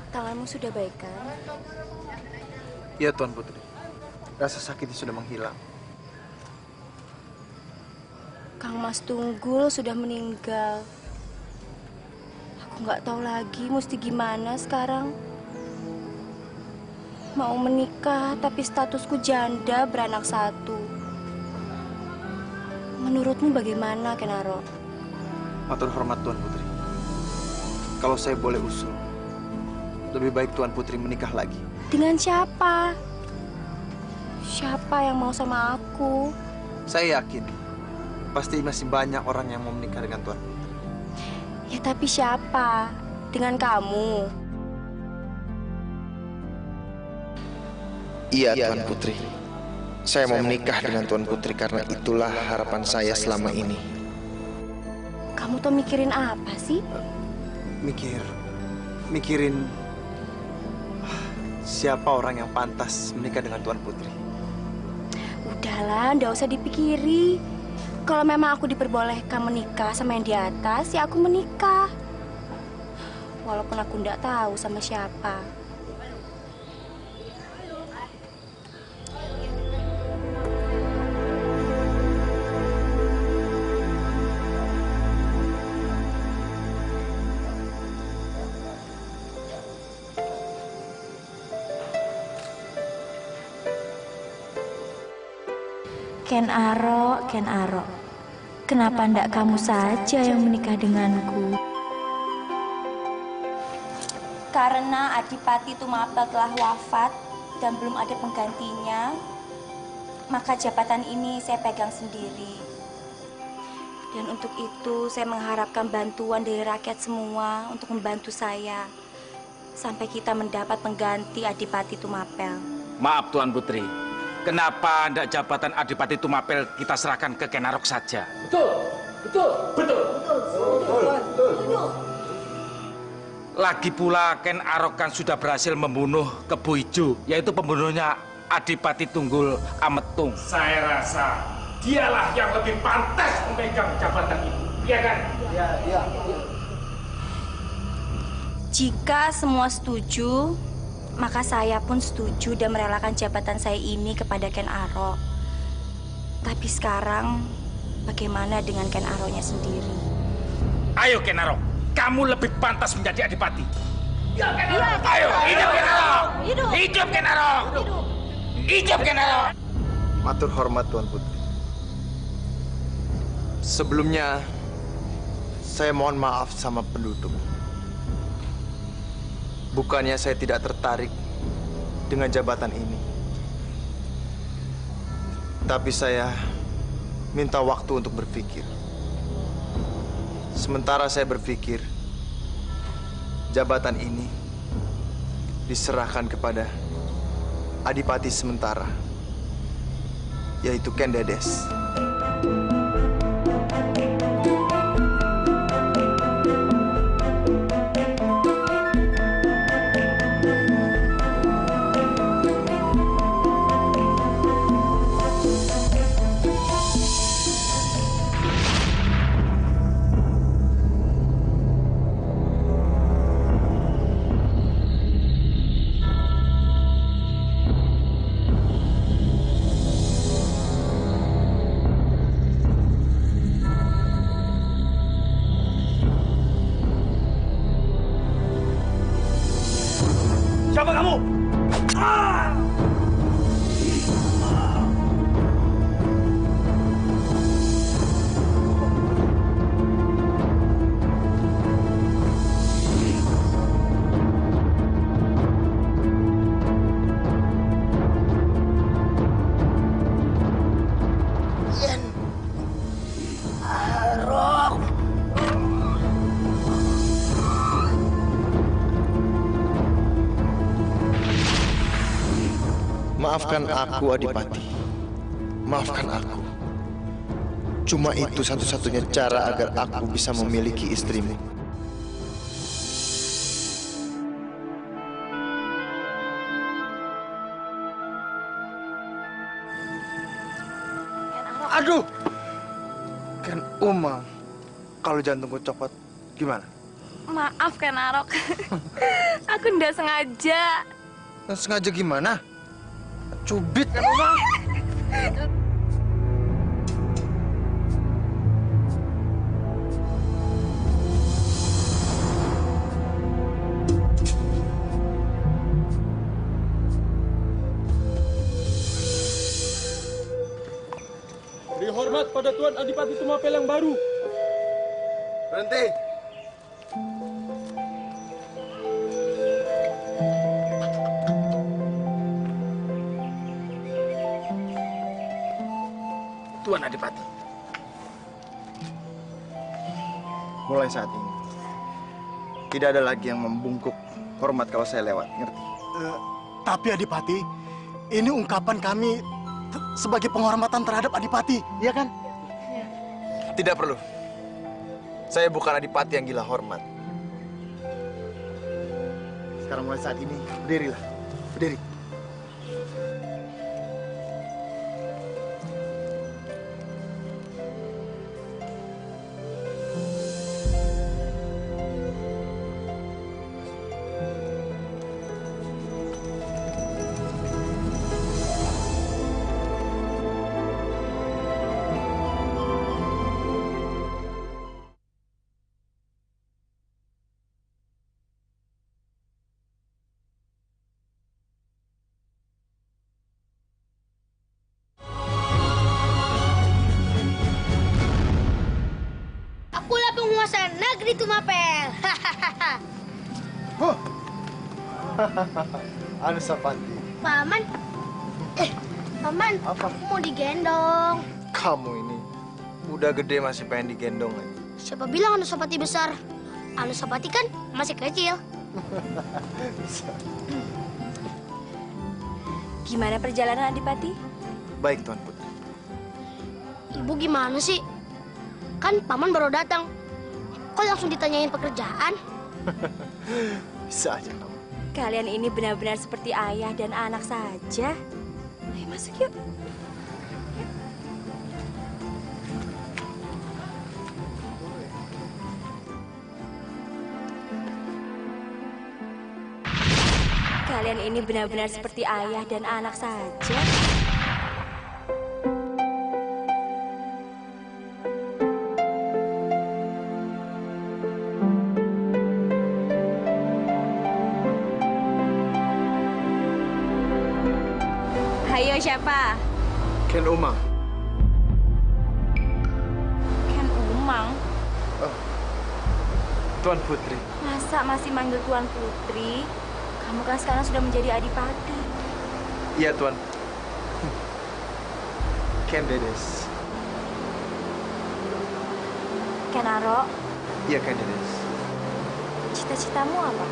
Tanganmu sudah baik kan? Iya, Tuan Putri. Rasa sakitnya sudah menghilang. Kang Mas Tunggul sudah meninggal. Aku nggak tahu lagi mesti gimana sekarang. Mau menikah tapi statusku janda beranak satu. Menurutmu bagaimana, Kenaro? Matur hormat Tuan Putri. Kalau saya boleh usul, lebih baik Tuan Putri menikah lagi. Dengan siapa? Siapa yang mau sama aku? Saya yakin, pasti masih banyak orang yang mau menikah dengan Tuan Putri. Ya tapi siapa? Dengan kamu? Iya, Tuan Putri. Saya mau menikah dengan Tuan Putri karena itulah harapan saya selama ini. Kamu tuh mikirin apa sih? Mikirin siapa orang yang pantas menikah dengan Tuan Putri. Udahlah, nggak usah dipikiri. Kalau memang aku diperbolehkan menikah sama yang di atas, ya aku menikah. Walaupun aku nggak tahu sama siapa. Ken Aro, kenapa ndak kamu saja yang menikah denganku? Karena Adipati Tumapel telah wafat dan belum ada penggantinya, maka jabatan ini saya pegang sendiri. Dan untuk itu saya mengharapkan bantuan dari rakyat semua untuk membantu saya. sampai kita mendapat pengganti Adipati Tumapel. Maaf Tuan Putri, kenapa ndak jabatan Adipati Tumapel kita serahkan ke Ken Arok saja? Betul. Lagi pula Ken Arok kan sudah berhasil membunuh Kebo Ijo, yaitu pembunuhnya Adipati Tunggul Ametung. Saya rasa dialah yang lebih pantas memegang jabatan itu, iya kan? Iya. Jika semua setuju, maka saya pun setuju dan merelakan jabatan saya ini kepada Ken Arok. Tapi sekarang, bagaimana dengan Ken Aroknya sendiri? Ayo Ken Arok, kamu lebih pantas menjadi Adipati. Ya, Ken Arok. Iya, Ayo, hidup Ken Arok! Hidup. Hidup Ken Arok! Hidup Ken Arok! Matur hormat Tuan Putri. Sebelumnya, saya mohon maaf sama penduduk. Bukannya saya tidak tertarik dengan jabatan ini. Tapi saya minta waktu untuk berpikir. Sementara saya berpikir, jabatan ini diserahkan kepada Adipati sementara, yaitu Ken Dedes. Siapa kamu? Maafkan aku, Adipati. Maafkan aku. Cuma itu satu-satunya cara agar aku bisa memiliki istrimu. Aduh! Ken Umang, kalau jantungku copot, gimana? Maaf Ken Arok. Aku nggak sengaja. Sengaja gimana? Cubit kan Umang? Beri hormat pada Tuan Adipati Tumapel yang baru. Berhenti. Tuan Adipati. Mulai saat ini, tidak ada lagi yang membungkuk hormat kalau saya lewat, ngerti? Tapi Adipati, ini ungkapan kami sebagai penghormatan terhadap Adipati, iya kan? Tidak perlu. Saya bukan Adipati yang gila hormat. Sekarang mulai saat ini, berdirilah. Berdiri. Akulah penguasa negeri Tumapel. Anusapati. Paman. Paman. Apa? Aku mau digendong. Kamu ini udah gede masih pengen digendong lagi. Siapa bilang Anusapati besar? Anusapati kan masih kecil. Gimana perjalanan Adipati? Baik, Tuan Putri. Ibu gimana sih? Kan paman baru datang. Kok langsung ditanyain pekerjaan? Bisa aja kamu. Kalian ini benar-benar seperti ayah dan anak saja. Ayo masuk yuk. Kalian ini benar-benar seperti ayah dan anak saja. Ayo siapa? Ken Umang. Ken Umang? Tuan Putri. Masa masih manggil Tuan Putri? Kamu kan sekarang sudah menjadi Adipati. Iya, Tuan. Ken Dedes. Ken Aro, Iya, Ken Dedes. cita-citamu apa?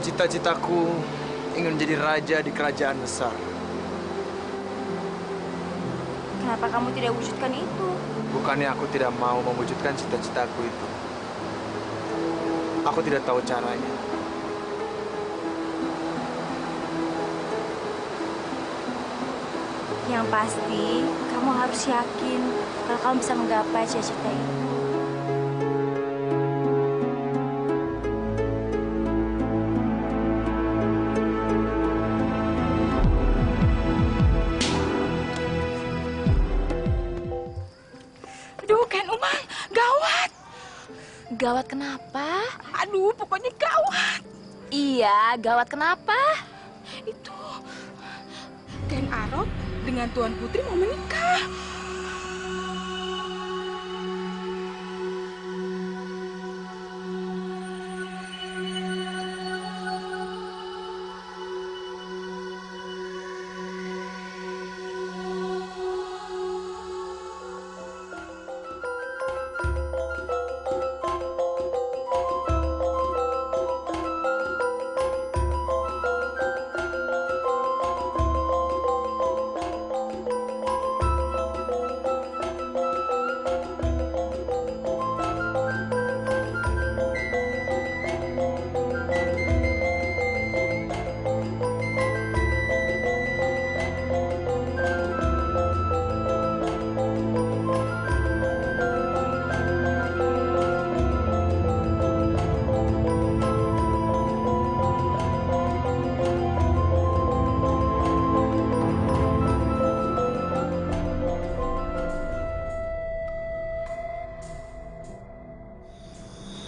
Cita-citaku ingin menjadi raja di kerajaan besar. Kenapa kamu tidak wujudkan itu? Bukannya aku tidak mau mewujudkan cita-citaku itu. Aku tidak tahu caranya. Yang pasti, kamu harus yakin kalau kamu bisa menggapai cita-cita itu. Aduh, Ken Umang, gawat. Gawat kenapa? Aduh, pokoknya gawat. Iya, gawat kenapa? Itu, Ken Arok dengan Tuan Putri mau menikah.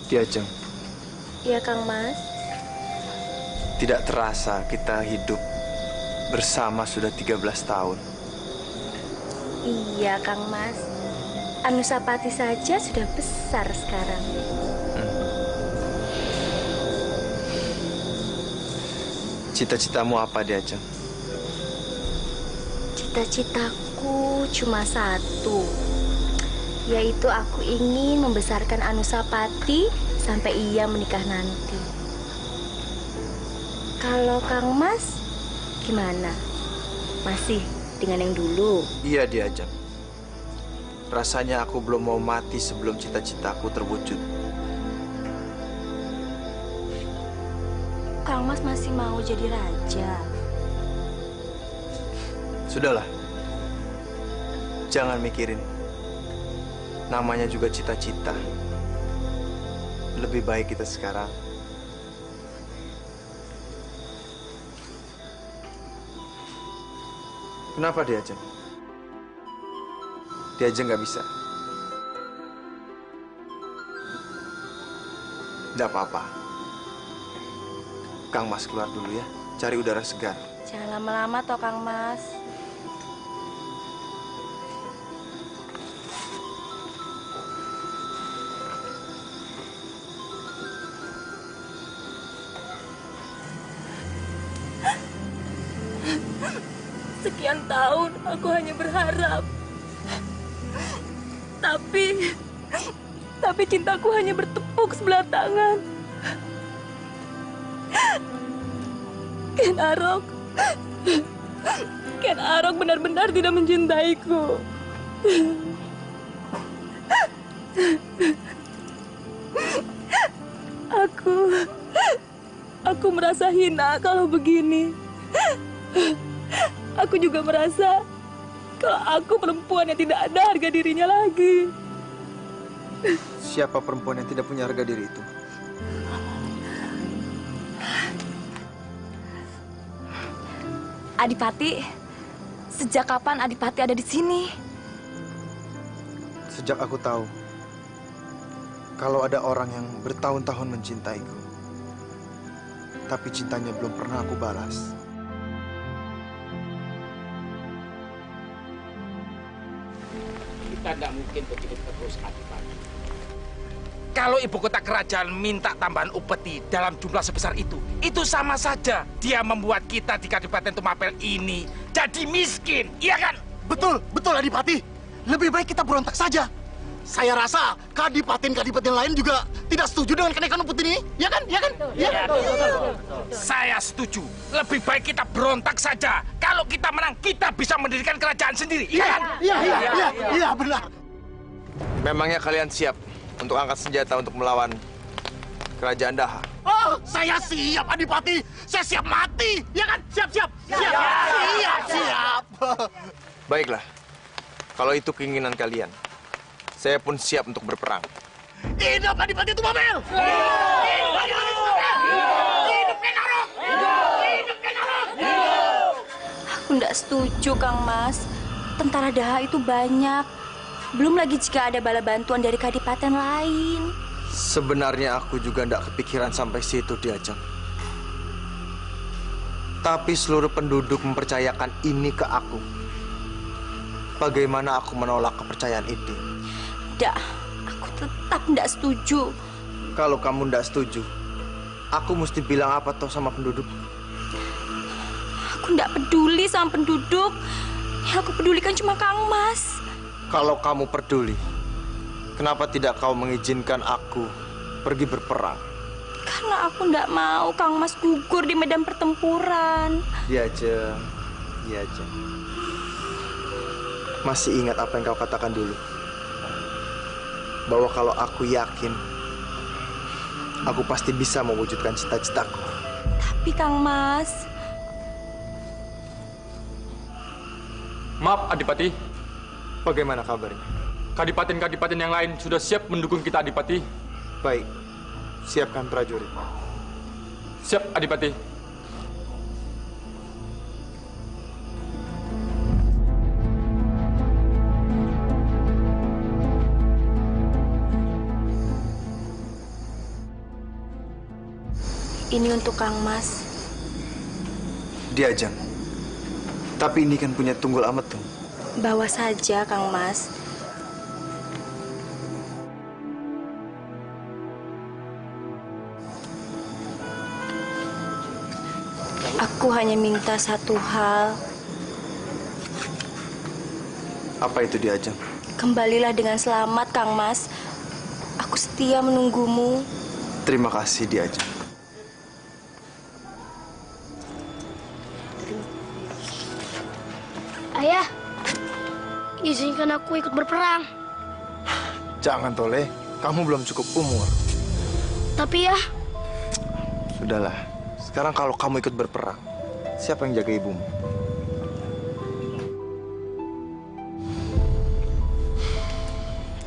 Diajeng, Iya, Kang Mas. tidak terasa kita hidup bersama sudah 13 tahun. Iya, Kang Mas. Anusapati saja sudah besar sekarang. Cita-citamu apa, Diajeng? Cita-citaku cuma satu, yaitu aku ingin membesarkan Anusapati sampai ia menikah nanti. Kalau Kang Mas, gimana? Masih dengan yang dulu? Iya, Diajeng. Rasanya aku belum mau mati sebelum cita-citaku terwujud. Kang Mas masih mau jadi raja? Sudahlah. Jangan mikirin. Namanya juga cita-cita. Lebih baik kita sekarang kenapa Diajeng? Diajeng nggak bisa. Nggak apa-apa. Kang Mas keluar dulu ya, cari udara segar. Jangan lama-lama toh, Kang Mas. Sekian tahun aku hanya berharap Tapi cintaku hanya bertepuk sebelah tangan. Ken Arok benar-benar tidak mencintaiku. Aku merasa hina kalau begini. Aku juga merasa kalau aku perempuan yang tidak ada harga dirinya lagi. Siapa perempuan yang tidak punya harga diri itu? Adipati, sejak kapan Adipati ada di sini? Sejak aku tahu kalau ada orang yang bertahun-tahun mencintaiku, tapi cintanya belum pernah aku balas. Kita tidak mungkin begini terus, Adipati. Kalau ibu kota kerajaan minta tambahan upeti dalam jumlah sebesar itu sama saja dia membuat kita di Kadipaten Tumapel ini jadi miskin, iya kan? Betul, betul Adipati. Lebih baik kita berontak saja. Saya rasa kadipaten-kadipaten lain juga tidak setuju dengan kenaikan upeti ini, ya kan? Ya kan? Ya. Saya setuju. Lebih baik kita berontak saja. Kalau kita menang, kita bisa mendirikan kerajaan sendiri, iya kan? Iya, benar. Memangnya kalian siap untuk angkat senjata untuk melawan kerajaan Daha? Oh, saya siap, Adipati. Saya siap mati, ya kan? Siap. Siap. Baiklah, kalau itu keinginan kalian, saya pun siap untuk berperang. Hidup Adipati Tumapel! Hidup Adipati Tumapel! Hidup Ken Arok! Hidup Ken Arok! Aku tidak setuju, Kang Mas. Tentara Daha itu banyak. Belum lagi jika ada bala bantuan dari kadipaten lain. Sebenarnya aku juga tidak kepikiran sampai situ diajak. Tapi seluruh penduduk mempercayakan ini ke aku. Bagaimana aku menolak kepercayaan itu? Tidak, aku tetap tidak setuju. Kalau kamu tidak setuju, aku mesti bilang apa toh sama penduduk? Aku tidak peduli sama penduduk. Yang aku pedulikan cuma Kang Mas. Kalau kamu peduli, kenapa tidak kau mengizinkan aku pergi berperang? Karena aku tidak mau Kang Mas gugur di medan pertempuran. Diajeng. Masih ingat apa yang kau katakan dulu? Bahwa kalau aku yakin, aku pasti bisa mewujudkan cita-citaku. Tapi Kang Mas... Maaf, Adipati. Bagaimana kabarnya? Kadipaten-kadipaten yang lain sudah siap mendukung kita, Adipati. Baik, siapkan prajurit. Siap, Adipati. Ini untuk Kang Mas. Diajeng. Tapi ini kan punya Tunggul Ametung. Bawa saja, Kang Mas. Aku hanya minta satu hal. Apa itu, Diajeng? Kembalilah dengan selamat, Kang Mas. Aku setia menunggumu. Terima kasih, Diajeng. Ayah, izinkan aku ikut berperang. Jangan, Tole. Kamu belum cukup umur. Tapi ya... Sudahlah. Sekarang kalau kamu ikut berperang, siapa yang jaga ibumu?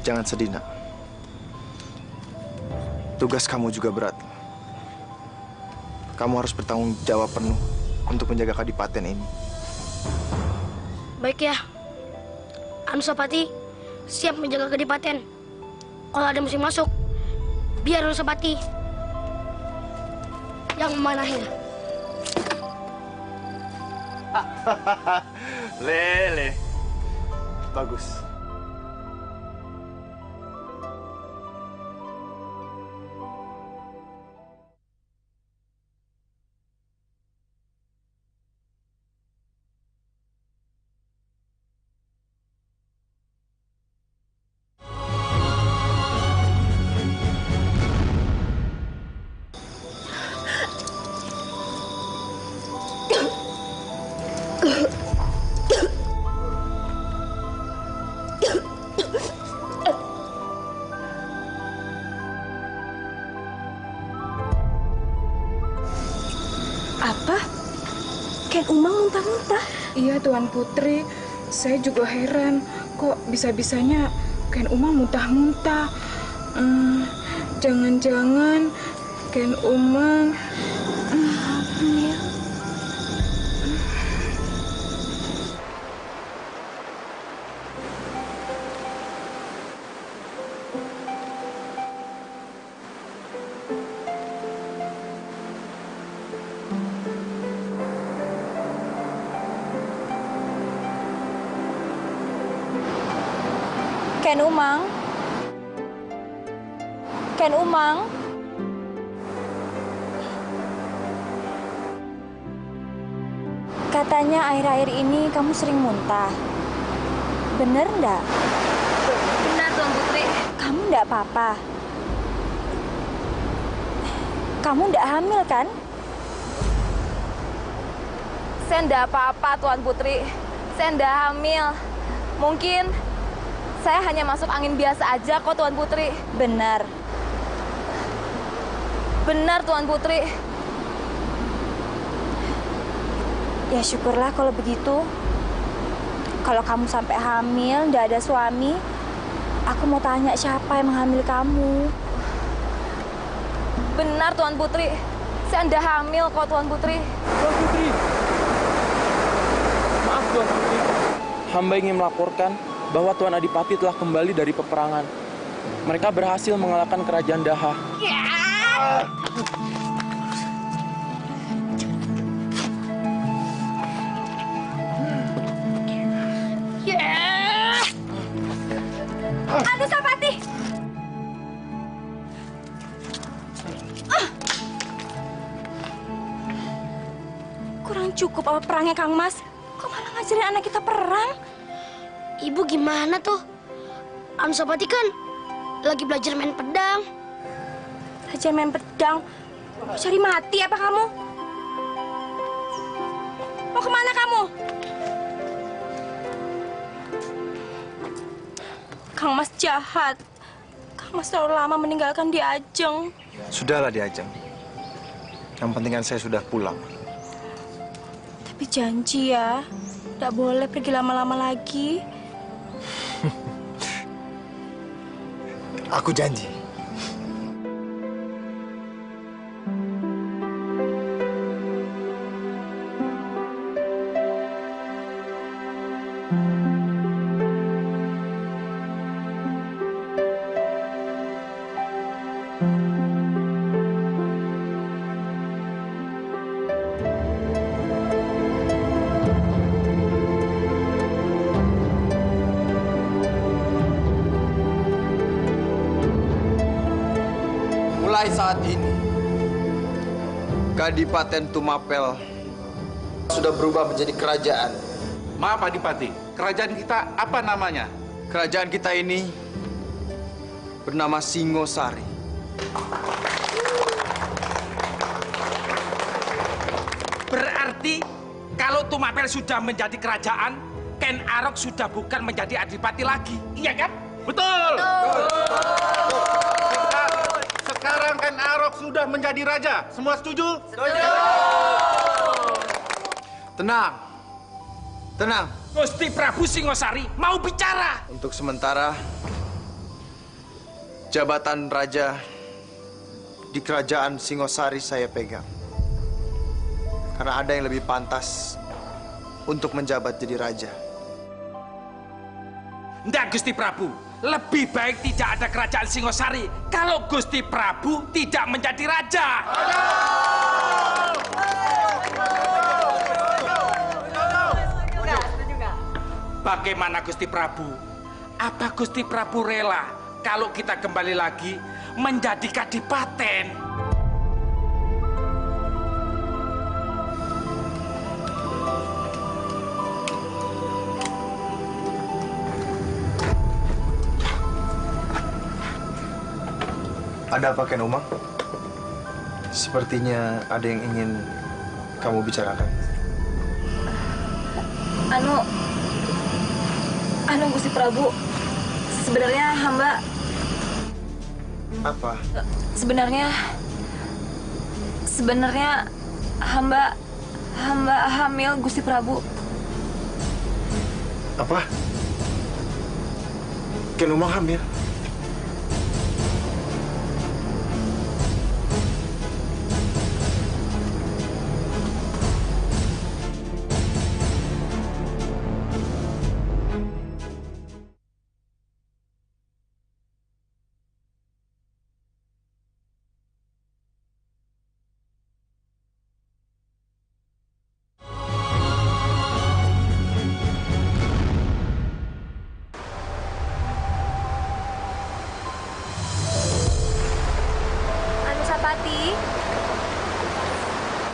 Jangan sedih, nak. Tugas kamu juga berat. Kamu harus bertanggung jawab penuh untuk menjaga kadipaten ini. Baik ya. Anusapati siap menjaga kadipaten. Kalau ada musim masuk, biar Anusapati yang memanahnya. Lele. Bagus. Apa? Ken Umang muntah-muntah? Iya, Tuan Putri. Saya juga heran. Kok bisa-bisanya Ken Umang muntah-muntah? Jangan-jangan Ken Umang... hamil. Ken Umang? Ken Umang? Katanya akhir-akhir ini kamu sering muntah. Bener nggak? Benar, Tuan Putri. Kamu nggak apa-apa? Kamu nggak hamil kan? Saya nggak apa-apa, Tuan Putri. Saya nggak hamil. Mungkin saya hanya masuk angin biasa aja kok, Tuan Putri. Benar. Benar, Tuan Putri. Ya syukurlah kalau begitu. Kalau kamu sampai hamil, nggak ada suami, aku mau tanya siapa yang menghamili kamu. Benar, Tuan Putri. Saya nggak hamil kok, Tuan Putri. Tuan Putri. Maaf, Tuan Putri. Hamba ingin melaporkan bahwa Tuan Adipati telah kembali dari peperangan. Mereka berhasil mengalahkan kerajaan Daha. Aduh, Sapati! Kurang cukup apa perangnya, Kang Mas? Kok malah ngajarin anak kita perang? Ibu gimana tuh? Anusapati kan lagi belajar main pedang. Belajar main pedang? Mau cari mati apa kamu? Mau kemana kamu? Kang Mas jahat. Kang Mas terlalu lama meninggalkan Di Ajeng. Sudahlah Di Ajeng. Yang penting kan saya sudah pulang. Tapi janji ya, tidak boleh pergi lama-lama lagi. Aku janji. Mulai saat ini, Kadipaten Tumapel sudah berubah menjadi kerajaan. Maaf, Adipati. Kerajaan kita apa namanya? Kerajaan kita ini bernama Singosari. Berarti kalau Tumapel sudah menjadi kerajaan, Ken Arok sudah bukan menjadi adipati lagi, iya kan? Betul. Sekarang Ken Arok sudah menjadi raja. Semua setuju? Setuju. Tenang. Tenang. Gusti Prabu Singosari mau bicara. Untuk sementara, jabatan raja di kerajaan Singosari saya pegang. Karena ada yang lebih pantas untuk menjabat jadi raja. Nggak, Gusti Prabu. Lebih baik tidak ada kerajaan Singosari kalau Gusti Prabu tidak menjadi raja. Bagaimana Gusti Prabu? Apa Gusti Prabu rela kalau kita kembali lagi menjadi kadipaten? Ada apa, Ken Umang? Sepertinya ada yang ingin kamu bicarakan. Anu Gusti Prabu, sebenarnya hamba... Apa? Sebenarnya Hamba hamil, Gusti Prabu. Apa? Ken Umang hamil?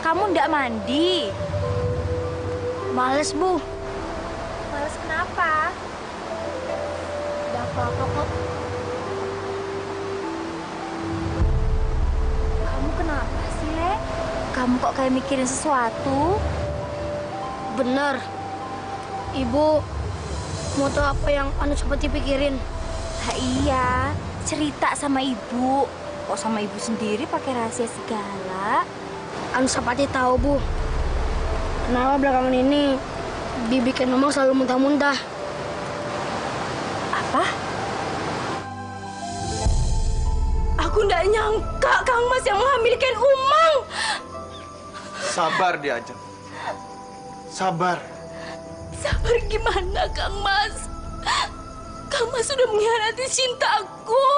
Kamu ndak mandi? Males, Bu. Males kenapa? Nggak apa-apa kok. Kamu kenapa sih, Le? Kamu kok kayak mikirin sesuatu? Bener. Ibu mau tahu apa yang Anu seperti pikirin? Iya, cerita sama ibu. Kok sama ibu sendiri pakai rahasia segala? Anu Sapati tahu, Bu. Kenapa belakangan ini bibi Ken Umang selalu muntah-muntah? Apa? Aku nggak nyangka Kang Mas yang menghamili Ken Umang. Sabar dia, Ajeng. Sabar. Sabar gimana, Kang Mas? Kang Mas sudah mengkhianati cintaku.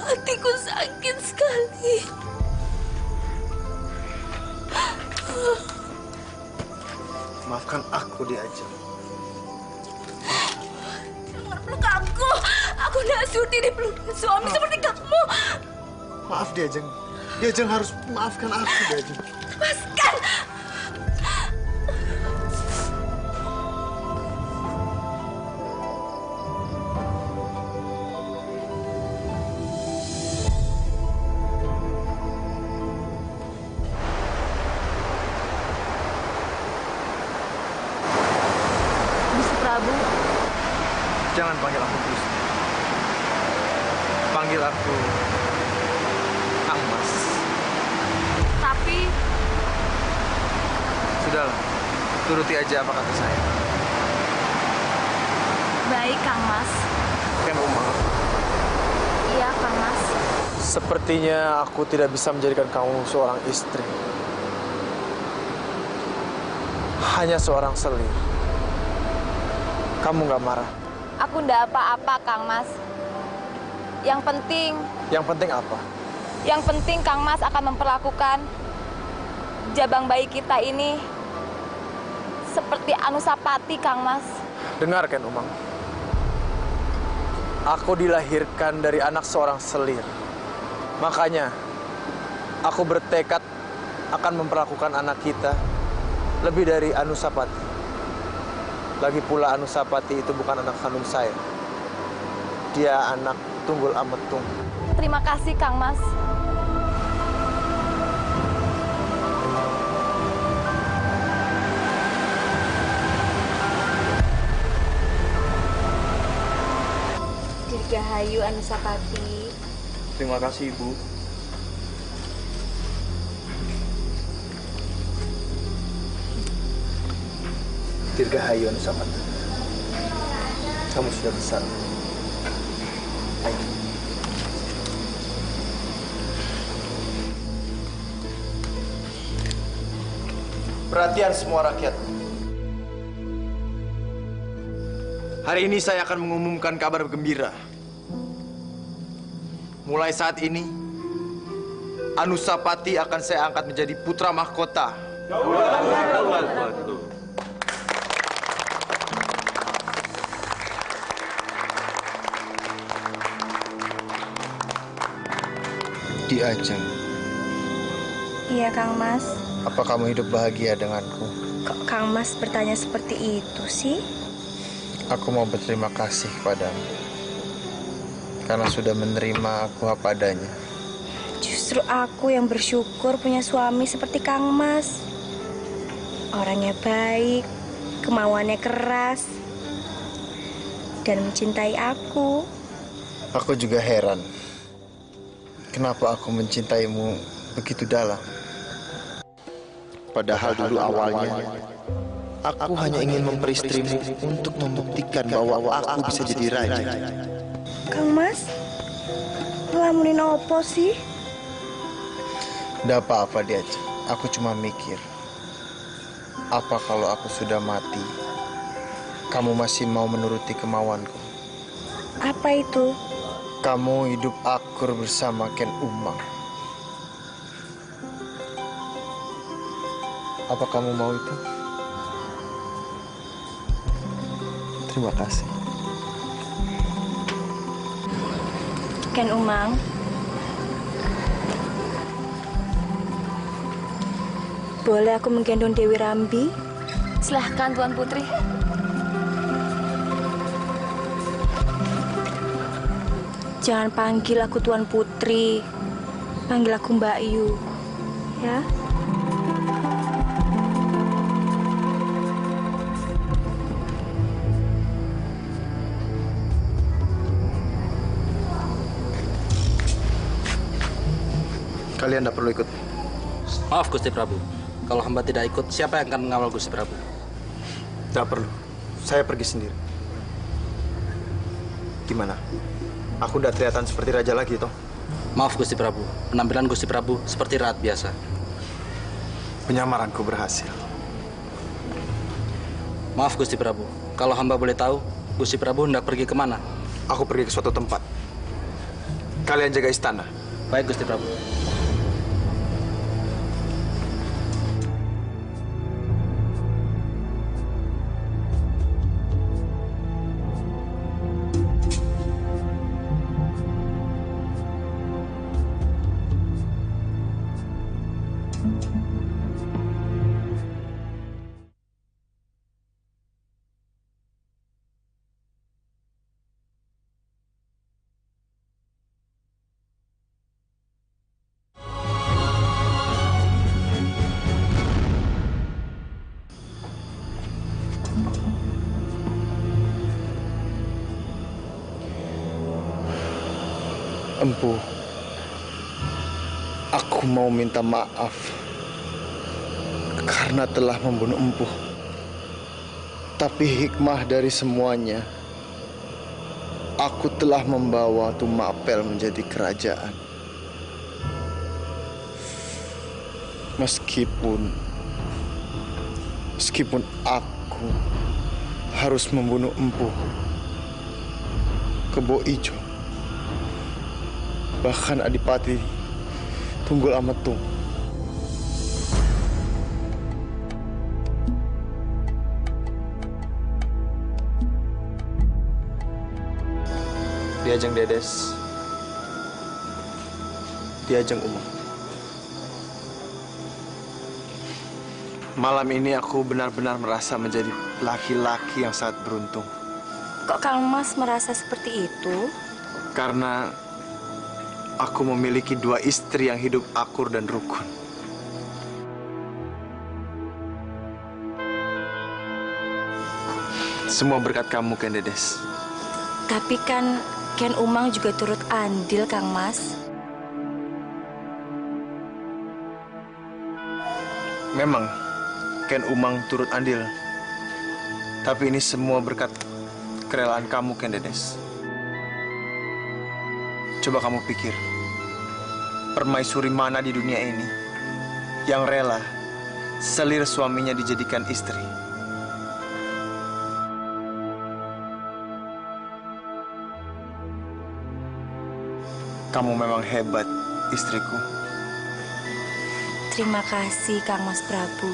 Hatiku sakit sekali. Maafkan aku, dia, Ajeng. Jangan peluk aku. Aku nggak sudi dipeluk suami seperti kamu. Maaf, dia, Ajeng. Dia, Ajeng harus maafkan aku, dia, Ajeng. Lepaskan. Jangan panggil aku Gusti. Panggil aku Kang Mas. Tapi... Sudahlah, turuti aja apa kata saya. Baik, Kang Mas. Ken Umang. Iya, Kang Mas. Sepertinya aku tidak bisa menjadikan kamu seorang istri. Hanya seorang selir. Kamu nggak marah? Aku ndak apa-apa, Kang Mas. Yang penting apa? Yang penting Kang Mas akan memperlakukan jabang bayi kita ini seperti Anusapati, Kang Mas. Dengar, Ken Umang. Aku dilahirkan dari anak seorang selir. Makanya, aku bertekad akan memperlakukan anak kita lebih dari Anusapati. Lagi pula Anusapati itu bukan anak kandung saya. Dia anak Tunggul Ametung. Terima kasih, Kang Mas. Dirgahayu Anusapati. Terima kasih, Ibu. Dirgahayu Anusapati. Kamu sudah besar. Ayo. Perhatian semua rakyat. Hari ini saya akan mengumumkan kabar gembira. Mulai saat ini, Anusapati akan saya angkat menjadi putra mahkota. Di Ajeng. Iya, Kang Mas. Apa kamu hidup bahagia denganku? Kok Kang Mas bertanya seperti itu sih? Aku mau berterima kasih kepadamu. Karena sudah menerima aku apa adanya. Justru aku yang bersyukur punya suami seperti Kang Mas. Orangnya baik, kemauannya keras, dan mencintai aku. Aku juga heran. Kenapa aku mencintaimu begitu dalam? Padahal dulu awalnya aku hanya ingin memperistrimu untuk membuktikan bahwa aku bisa jadi raja. Kang Mas, ngelamunin opo sih? Nggak apa-apa Diajeng. Aku cuma mikir, apa kalau aku sudah mati, kamu masih mau menuruti kemauanku? Apa itu? Kamu hidup akur bersama Ken Umang. Apa kamu mau itu? Terima kasih. Ken Umang, boleh aku menggendong Dewi Rambi? Silahkan Tuan Putri. Jangan panggil aku Tuan Putri, panggil aku Mbak Yu, ya. Kalian tidak perlu ikut. Maaf Gusti Prabu, kalau hamba tidak ikut, siapa yang akan mengawal Gusti Prabu? Tidak perlu, saya pergi sendiri. Gimana? Aku udah kelihatan seperti raja lagi, toh? Maaf Gusti Prabu, penampilan Gusti Prabu seperti rakyat biasa. Penyamaranku berhasil. Maaf Gusti Prabu, kalau hamba boleh tahu, Gusti Prabu hendak pergi kemana? Aku pergi ke suatu tempat. Kalian jaga istana. Baik Gusti Prabu. Empu, aku mau minta maaf karena telah membunuh Empu. Tapi hikmah dari semuanya, aku telah membawa Tumapel menjadi kerajaan. Meskipun aku harus membunuh Empu, Kebo Ijo, bahkan Adipati Tunggul Ametung. Diajeng Dedes, Diajeng Umang. Malam ini aku benar-benar merasa menjadi laki-laki yang sangat beruntung. Kok Kang Mas merasa seperti itu? Karena aku memiliki 2 istri yang hidup akur dan rukun. Semua berkat kamu, Ken Dedes. Tapi kan Ken Umang juga turut andil, Kang Mas. Memang Ken Umang turut andil. Tapi ini semua berkat kerelaan kamu, Ken Dedes. Coba kamu pikir, permaisuri mana di dunia ini yang rela selir suaminya dijadikan istri? Kamu memang hebat, istriku. Terima kasih, Kang Mas Prabu.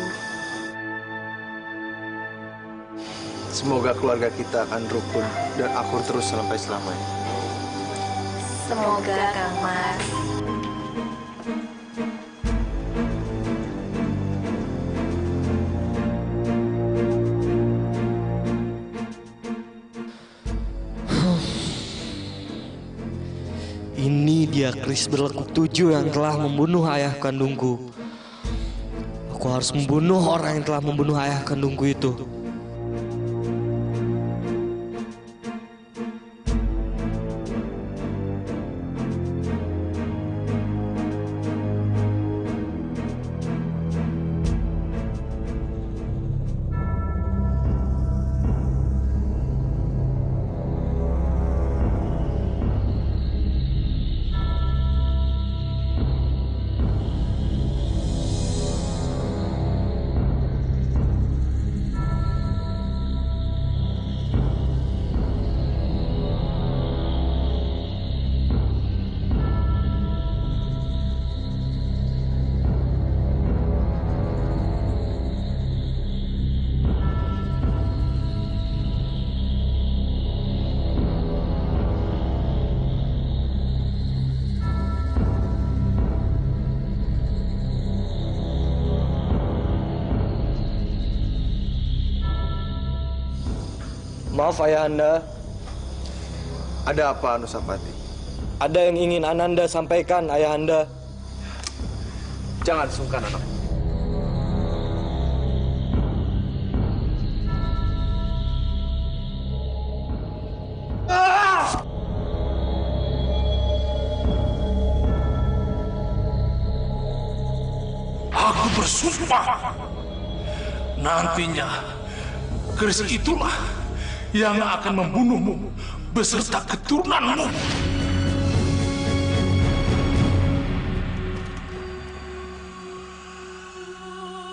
Semoga keluarga kita akan rukun dan akur terus sampai selamanya. Semoga, Kang Mas. Ini dia keris berlekuk 7 yang telah membunuh ayah kandungku. Aku harus membunuh orang yang telah membunuh ayah kandungku itu. Maaf Ayahanda. Ada apa, Anusapati? Ada yang ingin Ananda sampaikan, Ayahanda. Jangan sungkan, anak. Aku bersumpah, nantinya keris itulah yang akan membunuhmu beserta keturunanmu.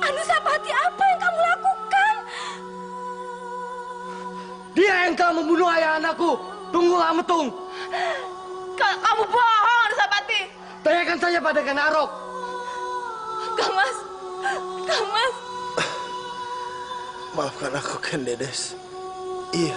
Anusapati, apa yang kamu lakukan? Dia yang telah membunuh ayah anakku. Tunggulah Metung. Kamu bohong, Anusapati. Tanyakan saja pada Ken Arok. Kang Mas. Maafkan aku, Ken Dedes. Iya,